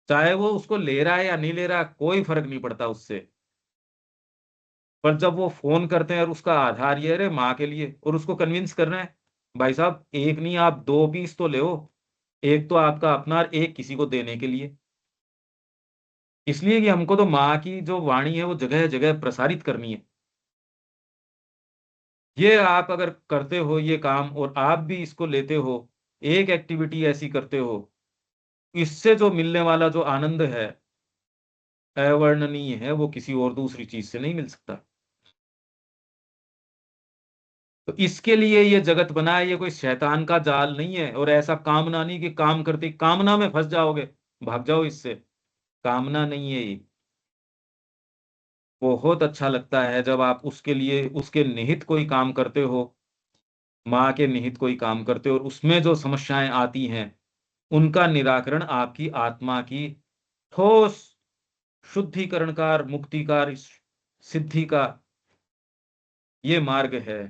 चाहे वो उसको ले रहा है या नहीं ले रहा, कोई फर्क नहीं पड़ता उससे। पर जब वो फोन करते हैं और उसका आधार ये है, रे माँ के लिए, और उसको कन्विंस कर रहे हैं, भाई साहब एक नहीं आप 2 पीस तो ले, एक तो आपका अपना और एक किसी को देने के लिए। इसलिए कि हमको तो माँ की जो वाणी है वो जगह जगह प्रसारित करनी है। ये आप अगर करते हो ये काम, और आप भी इसको लेते हो, एक एक्टिविटी ऐसी करते हो, इससे जो मिलने वाला जो आनंद है अवर्णनीय है, वो किसी और दूसरी चीज से नहीं मिल सकता। तो इसके लिए ये जगत बना है, ये कोई शैतान का जाल नहीं है। और ऐसा कामना नहीं कि काम करते कामना में फंस जाओगे, भाग जाओ इससे। कामना नहीं है ये। बहुत अच्छा लगता है जब आप उसके लिए उसके निहित कोई काम करते हो, माँ के निहित कोई काम करते हो, और उसमें जो समस्याएं आती हैं उनका निराकरण आपकी आत्मा की ठोस शुद्धिकरणकार, मुक्तिकार, सिद्धि का ये मार्ग है।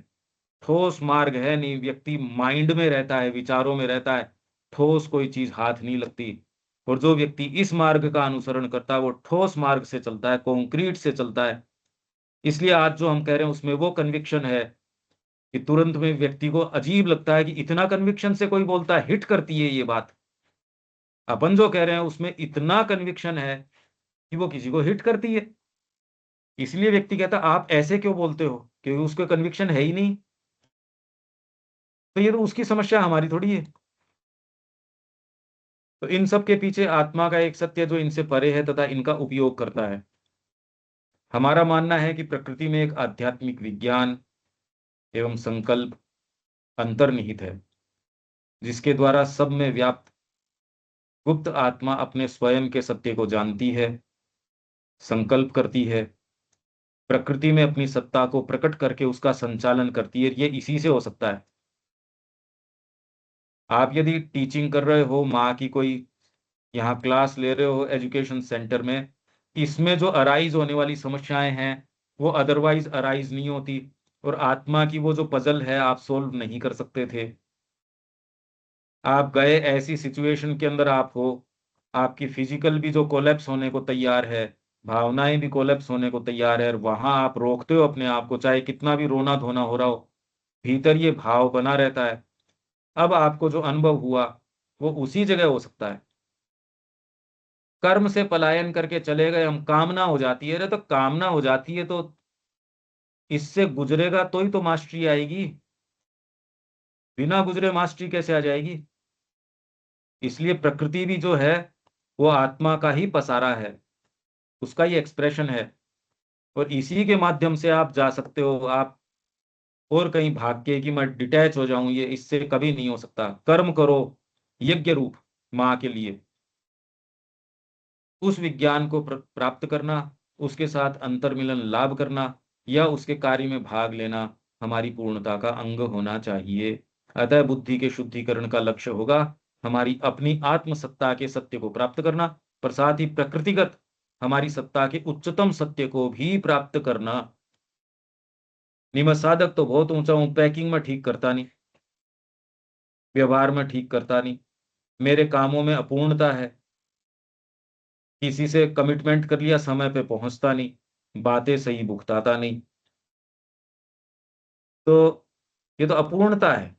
ठोस मार्ग है नहीं, व्यक्ति माइंड में रहता है, विचारों में रहता है, ठोस कोई चीज हाथ नहीं लगती। और जो व्यक्ति इस मार्ग का अनुसरण करता है वो ठोस मार्ग से चलता है, कॉन्क्रीट से चलता है। इसलिए आज जो हम कह रहे हैं उसमें वो कन्विक्शन है कि तुरंत में व्यक्ति को अजीब लगता है कि इतना कन्विक्शन से कोई बोलता है, हिट करती है ये बात। अपन जो कह रहे हैं उसमें इतना कन्विक्शन है कि वो किसी को हिट करती है। इसलिए व्यक्ति कहता आप ऐसे क्यों बोलते हो, क्योंकि उसको कन्विक्शन है ही नहीं। तो ये तो उसकी समस्या, हमारी थोड़ी है। तो इन सब के पीछे आत्मा का एक सत्य जो इनसे परे है तथा इनका उपयोग करता है। हमारा मानना है कि प्रकृति में एक आध्यात्मिक विज्ञान एवं संकल्प अंतर्निहित है, जिसके द्वारा सब में व्याप्त गुप्त आत्मा अपने स्वयं के सत्य को जानती है, संकल्प करती है, प्रकृति में अपनी सत्ता को प्रकट करके उसका संचालन करती है। ये इसी से हो सकता है। आप यदि टीचिंग कर रहे हो, माँ की कोई यहाँ क्लास ले रहे हो एजुकेशन सेंटर में, इसमें जो अराइज होने वाली समस्याएं हैं वो अदरवाइज अराइज नहीं होती, और आत्मा की वो जो पजल है आप सोल्व नहीं कर सकते थे। आप गए ऐसी सिचुएशन के अंदर, आप हो, आपकी फिजिकल भी जो कोलैप्स होने को तैयार है, भावनाएं भी कोलैप्स होने को तैयार है, और वहां आप रोकते हो अपने आप को, चाहे कितना भी रोना धोना हो रहा हो, भीतर ये भाव बना रहता है। अब आपको जो अनुभव हुआ वो उसी जगह हो सकता है। कर्म से पलायन करके चले गए हम, कामना हो जाती है, अरे तो कामना हो जाती है तो इससे गुजरेगा तो ही तो मास्टरी आएगी, बिना गुजरे मास्टरी कैसे आ जाएगी। इसलिए प्रकृति भी जो है वो आत्मा का ही पसारा है, उसका ही एक्सप्रेशन है, और इसी के माध्यम से आप जा सकते हो। आप और कहीं भाग के कि मैं डिटैच हो जाऊं, ये इससे कभी नहीं हो सकता। कर्म करो यज्ञ रूप माँ के लिए, उस विज्ञान को प्राप्त करना, उसके साथ अंतर्मिलन लाभ करना, या उसके कार्य में भाग लेना हमारी पूर्णता का अंग होना चाहिए। अतः बुद्धि के शुद्धिकरण का लक्ष्य होगा हमारी अपनी आत्म सत्ता के सत्य को प्राप्त करना, पर साथ ही प्रकृतिगत हमारी सत्ता के उच्चतम सत्य को भी प्राप्त करना। नियम साधक तो बहुत ऊंचा हूं, पैकिंग में ठीक करता नहीं, व्यवहार में ठीक करता नहीं, मेरे कामों में अपूर्णता है, किसी से कमिटमेंट कर लिया समय पे पहुंचता नहीं, बातें सही भुगताता नहीं, तो ये तो अपूर्णता है।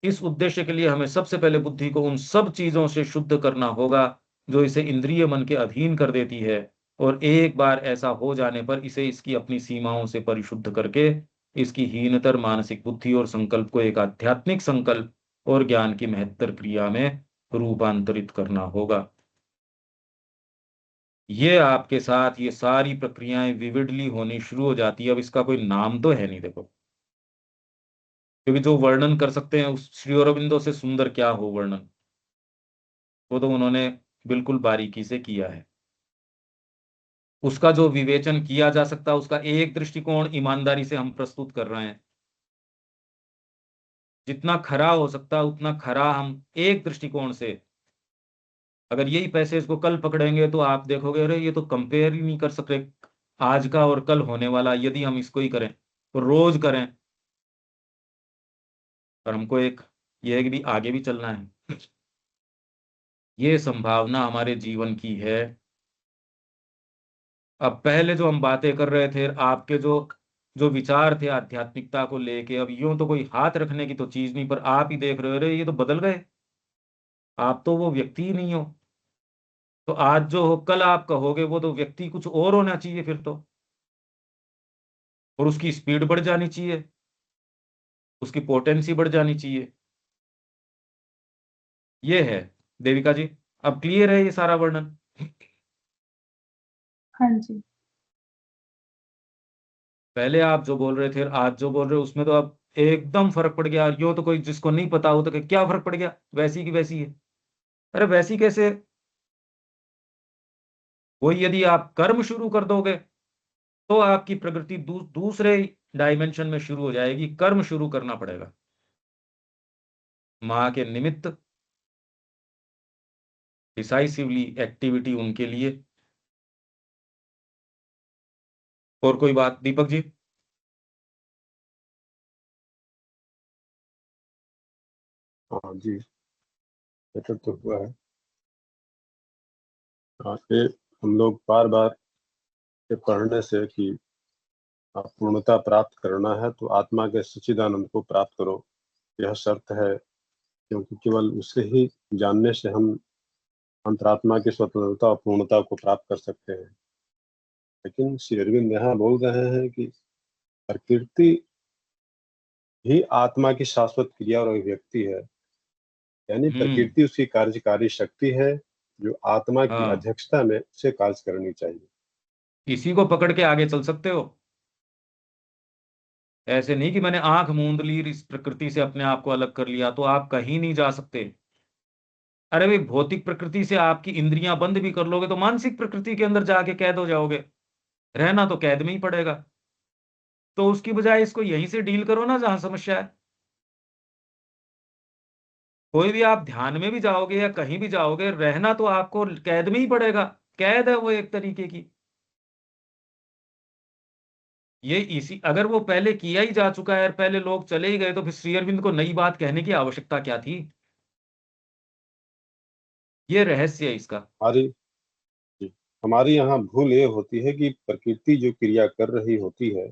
इस उद्देश्य के लिए हमें सबसे पहले बुद्धि को उन सब चीजों से शुद्ध करना होगा जो इसे इंद्रिय मन के अधीन कर देती है, और एक बार ऐसा हो जाने पर इसे इसकी अपनी सीमाओं से परिशुद्ध करके इसकी हीनतर मानसिक बुद्धि और संकल्प को एक आध्यात्मिक संकल्प और ज्ञान की महत्तर क्रिया में रूपांतरित करना होगा। ये आपके साथ ये सारी प्रक्रियाएं विविडली होनी शुरू हो जाती है। अब इसका कोई नाम तो है नहीं देखो, क्योंकि जो वर्णन कर सकते हैं उस श्री अरविंदो से सुंदर क्या हो वर्णन, वो तो उन्होंने बिल्कुल बारीकी से किया है। उसका जो विवेचन किया जा सकता है, उसका एक दृष्टिकोण ईमानदारी से हम प्रस्तुत कर रहे हैं। जितना खरा हो सकता है उतना खरा हम एक दृष्टिकोण से, अगर यही पैसेज को कल पकड़ेंगे तो आप देखोगे अरे ये तो कंपेयर ही नहीं कर सकते आज का और कल होने वाला, यदि हम इसको ही करें तो रोज करें। पर हमको एक ये है कि भी आगे भी चलना है, ये संभावना हमारे जीवन की है। अब पहले जो हम बातें कर रहे थे, आपके जो जो विचार थे आध्यात्मिकता को लेके, अब यूं तो कोई हाथ रखने की तो चीज नहीं, पर आप ही देख रहे हो अरे ये तो बदल गए, आप तो वो व्यक्ति ही नहीं हो। तो आज जो हो कल आप कहोगे वो तो व्यक्ति कुछ और होना चाहिए फिर तो, और उसकी स्पीड बढ़ जानी चाहिए, उसकी पोटेंसी बढ़ जानी चाहिए। ये है देविका जी, अब क्लियर है ये सारा वर्णन? हाँ जी। पहले आप जो बोल रहे थे और आज जो बोल रहे हो उसमें तो अब एकदम फर्क पड़ गया। यूं तो कोई जिसको नहीं पता हो तो कि क्या फर्क पड़ गया, वैसी की वैसी है। अरे वैसी कैसे, वही यदि आप कर्म शुरू कर दोगे तो आपकी प्रगति दूसरे डायमेंशन में शुरू हो जाएगी। कर्म शुरू करना पड़ेगा माँ के निमित्त, डिसाइसिवली एक्टिविटी उनके लिए। और कोई बात दीपक जी? हाँ जी, बेटर तो हुआ है। ये हम लोग बार बार ये पढ़ने से कि आप पूर्णता प्राप्त करना है तो आत्मा के सच्चिदानंद को प्राप्त करो, यह शर्त है, क्योंकि केवल उसे ही जानने से हम अंतरात्मा की स्वतंत्रता और पूर्णता को प्राप्त कर सकते हैं। लेकिन श्री अरविंद यहाँ बोल रहे हैं कि प्रकृति ही आत्मा की शाश्वत क्रिया और अभिव्यक्ति है, यानी प्रकृति उसकी कार्यकारी शक्ति है जो आत्मा की हाँ, अध्यक्षता में उसे कार्य करनी चाहिए। इसी को पकड़ के आगे चल सकते हो। ऐसे नहीं कि मैंने आंख मूंद ली, इस प्रकृति से अपने आप को अलग कर लिया तो आप कहीं नहीं जा सकते। अरे भाई भौतिक प्रकृति से आपकी इंद्रियां बंद भी कर लोगे तो मानसिक प्रकृति के अंदर जाके कैद हो जाओगे, रहना तो कैद में ही पड़ेगा। तो उसकी बजाय इसको यहीं से डील करो ना जहां समस्या है। कोई भी आप ध्यान में भी जाओगे या कहीं भी जाओगे, रहना तो आपको कैद में ही पड़ेगा। कैद है वो एक तरीके की। ये इसी, अगर वो पहले किया ही जा चुका है और पहले लोग चले ही गए, तो फिर श्री अरविंद को नई बात कहने की आवश्यकता क्या थी? ये रहस्य है इसका। हमारी जी, हमारी यहाँ भूल ये होती है कि प्रकृति जो क्रिया कर रही होती है,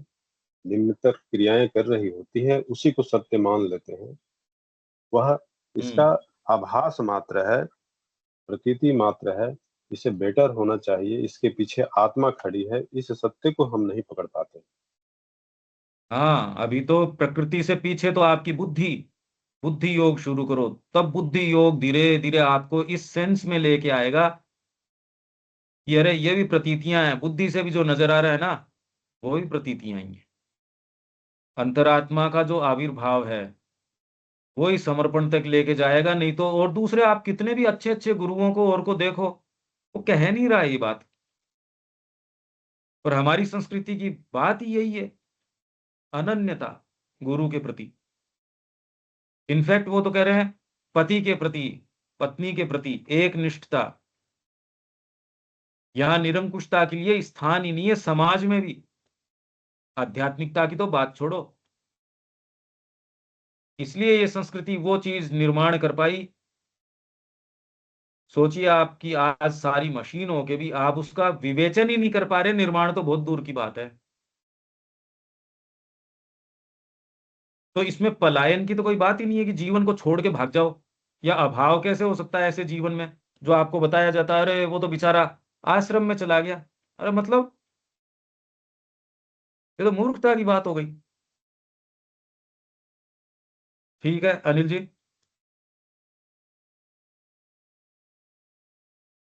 निम्नतर क्रियाएं कर रही होती है, उसी को सत्य मान लेते हैं। वह इसका आभास मात्र है, प्रतीति मात्र है। इसे बेटर होना चाहिए, इसके पीछे आत्मा खड़ी है, इस सत्य को हम नहीं पकड़ पाते। हाँ, अभी तो प्रकृति से पीछे तो आपकी बुद्धि, बुद्धि योग शुरू करो, तब बुद्धि योग धीरे धीरे आपको इस सेंस में लेके आएगा कि अरे ये भी प्रतीतियां हैं, बुद्धि से भी जो नजर आ रहा है ना, वो भी प्रतीतियां ही हैं। अंतरात्मा का जो आविर्भाव है वो ही समर्पण तक लेके जाएगा। नहीं तो, और दूसरे आप कितने भी अच्छे अच्छे गुरुओं को और को देखो, वो कह नहीं रहा है ये बात। पर हमारी संस्कृति की बात ही यही है, अनन्यता गुरु के प्रति। इनफैक्ट वो तो कह रहे हैं पति के प्रति, पत्नी के प्रति एक निष्ठता। यहां निरंकुशता के लिए स्थान ही नहीं है समाज में भी। आध्यात्मिकता की तो बात छोड़ो। इसलिए ये संस्कृति वो चीज निर्माण कर पाई। सोचिए आपकी आज सारी मशीन हो के भी आप उसका विवेचन ही नहीं कर पा रहे, निर्माण तो बहुत दूर की बात है। तो इसमें पलायन की तो कोई बात ही नहीं है कि जीवन को छोड़ के भाग जाओ। या अभाव कैसे हो सकता है ऐसे जीवन में जो आपको बताया जाता है अरे वो तो बेचारा आश्रम में चला गया। अरे मतलब, ये तो मूर्खता की बात हो गई। ठीक है अनिल जी।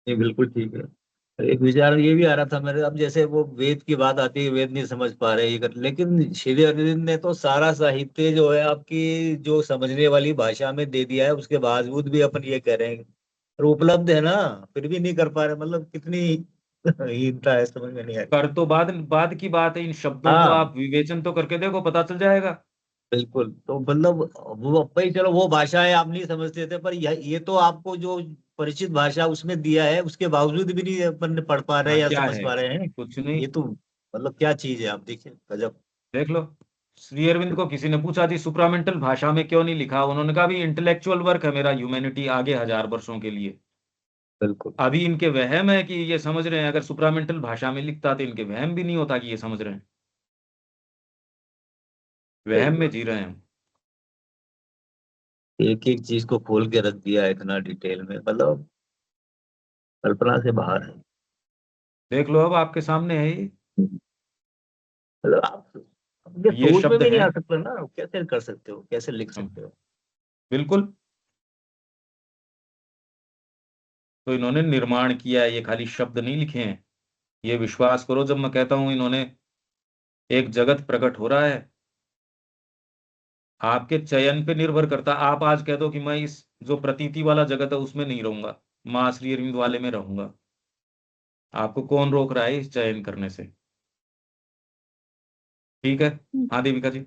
ये बिल्कुल ठीक है। एक विचार ये भी आ रहा था मेरे, अब जैसे वो वेद की बात आती है, वेद नहीं समझ पा रहे ये कर, लेकिन श्री अरविंद ने तो सारा साहित्य जो है आपकी जो समझने वाली भाषा में दे दिया है, उसके बावजूद भी अपन ये कह रहे हैं और उपलब्ध है ना, फिर भी नहीं कर पा रहे, मतलब कितनी हीनता है, समझ में नहीं आ रही। कर तो बाद बाद की बात है, इन शब्दों को हाँ आप विवेचन तो करके देखो, पता चल जाएगा। बिल्कुल, तो मतलब वो भाई चलो वो भाषाएं आप नहीं समझते थे, पर ये तो आपको जो परिचित भाषा उसमें दिया है, उसके बावजूद भी नहीं अपन पढ़ पा रहे हाँ, या क्या समझ है? पा रहे हैं। कुछ नहीं। ये तो मतलब क्या चीज है, आप देखिए गजब। देख लो, श्री अरविंद को किसी ने पूछा थी सुप्रामेंटल भाषा में क्यों नहीं लिखा, उन्होंने कहा भी इंटेलेक्चुअल वर्क है मेरा, ह्यूमैनिटी आगे 1000 वर्षों के लिए। बिल्कुल अभी इनके वहम है कि ये समझ रहे हैं, अगर सुप्रामेंटल भाषा में लिखता तो इनके वहम भी नहीं होता कि ये समझ रहे हैं। सही वहम में बात, जी रहे हैं। एक एक चीज को खोल के रख दिया है इतना डिटेल में, मतलब कल्पना से बाहर है। देख लो, अब आपके सामने है ये। मतलब आप अपने ये सोच में शब्द भी नहीं हैं। आ सकता ना, कैसे कर सकते हो, कैसे लिख सकते हो। बिल्कुल। तो इन्होंने निर्माण किया है, ये खाली शब्द नहीं लिखे हैं। ये विश्वास करो जब मैं कहता हूं इन्होंने, एक जगत प्रकट हो रहा है। आपके चयन पे निर्भर करता। आप आज कह दो कि मैं इस जो प्रतीति वाला जगत है उसमें नहीं रहूंगा, मां श्री अरविंद वाले में रहूंगा। आपको कौन रोक रहा है इस चयन करने से? ठीक है। हाँ देविका जी।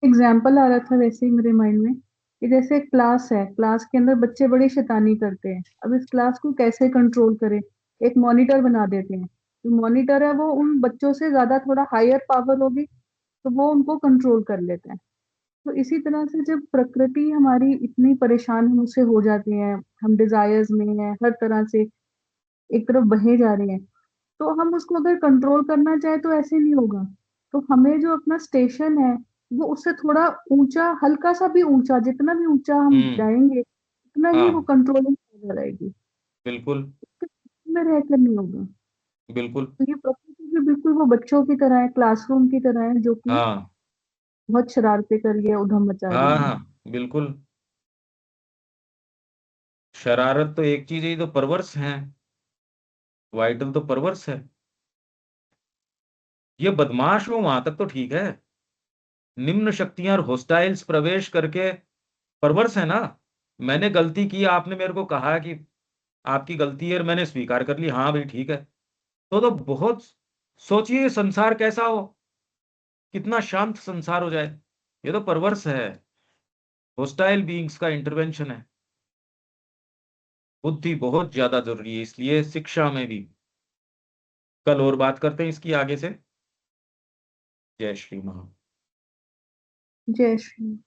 एग्जाम्पल आ रहा था वैसे ही मेरे माइंड में कि जैसे क्लास है, क्लास के अंदर बच्चे बड़ी शैतानी करते हैं, अब इस क्लास को कैसे कंट्रोल करें? एक मॉनिटर बना देते हैं, जो मॉनिटर है वो उन बच्चों से ज्यादा थोड़ा हायर पावर होगी, तो वो उनको कंट्रोल कर लेते हैं। तो इसी तरह से जब प्रकृति हमारी इतनी परेशान हमसे हो जाती है, हम डिजायर्स में हैं, हर तरह से एक तरफ बहे जा रहे हैं, तो हम उसको अगर कंट्रोल करना चाहे तो ऐसे नहीं होगा। तो हमें जो अपना स्टेशन है वो उससे थोड़ा ऊंचा, हल्का सा भी ऊंचा, जितना भी ऊंचा हम हम्म। जाएंगे उतना ही वो हाँ, कंट्रोलिंग रहेगी, बिल्कुल। में रहकर नहीं होगा। बिल्कुल। तो ये प्रकृति भी बिल्कुल वो बच्चों की तरह है, क्लासरूम की तरह है, जो कि हाँ बहुत शरारतें कर रही है, उधम मचा हाँ रही है। हाँ, बिल्कुल। शरारत तो एक चीज है, ये तो परवर्स है। वाइटल तो परवर्स है। ये बदमाश हो वहां तक तो ठीक है, निम्न शक्तियां और होस्टाइल्स प्रवेश करके परवर्स है ना। मैंने गलती की, आपने मेरे को कहा कि आपकी गलती है और मैंने स्वीकार कर ली, हाँ भाई ठीक है। तो बहुत सोचिए संसार कैसा हो, कितना शांत संसार हो जाए। ये तो परवर्स है, होस्टाइल बीइंग्स का इंटरवेंशन है। बुद्धि बहुत ज्यादा जरूरी है, इसलिए शिक्षा में भी कल और बात करते हैं इसकी आगे से। जय श्री महा। जय श्री।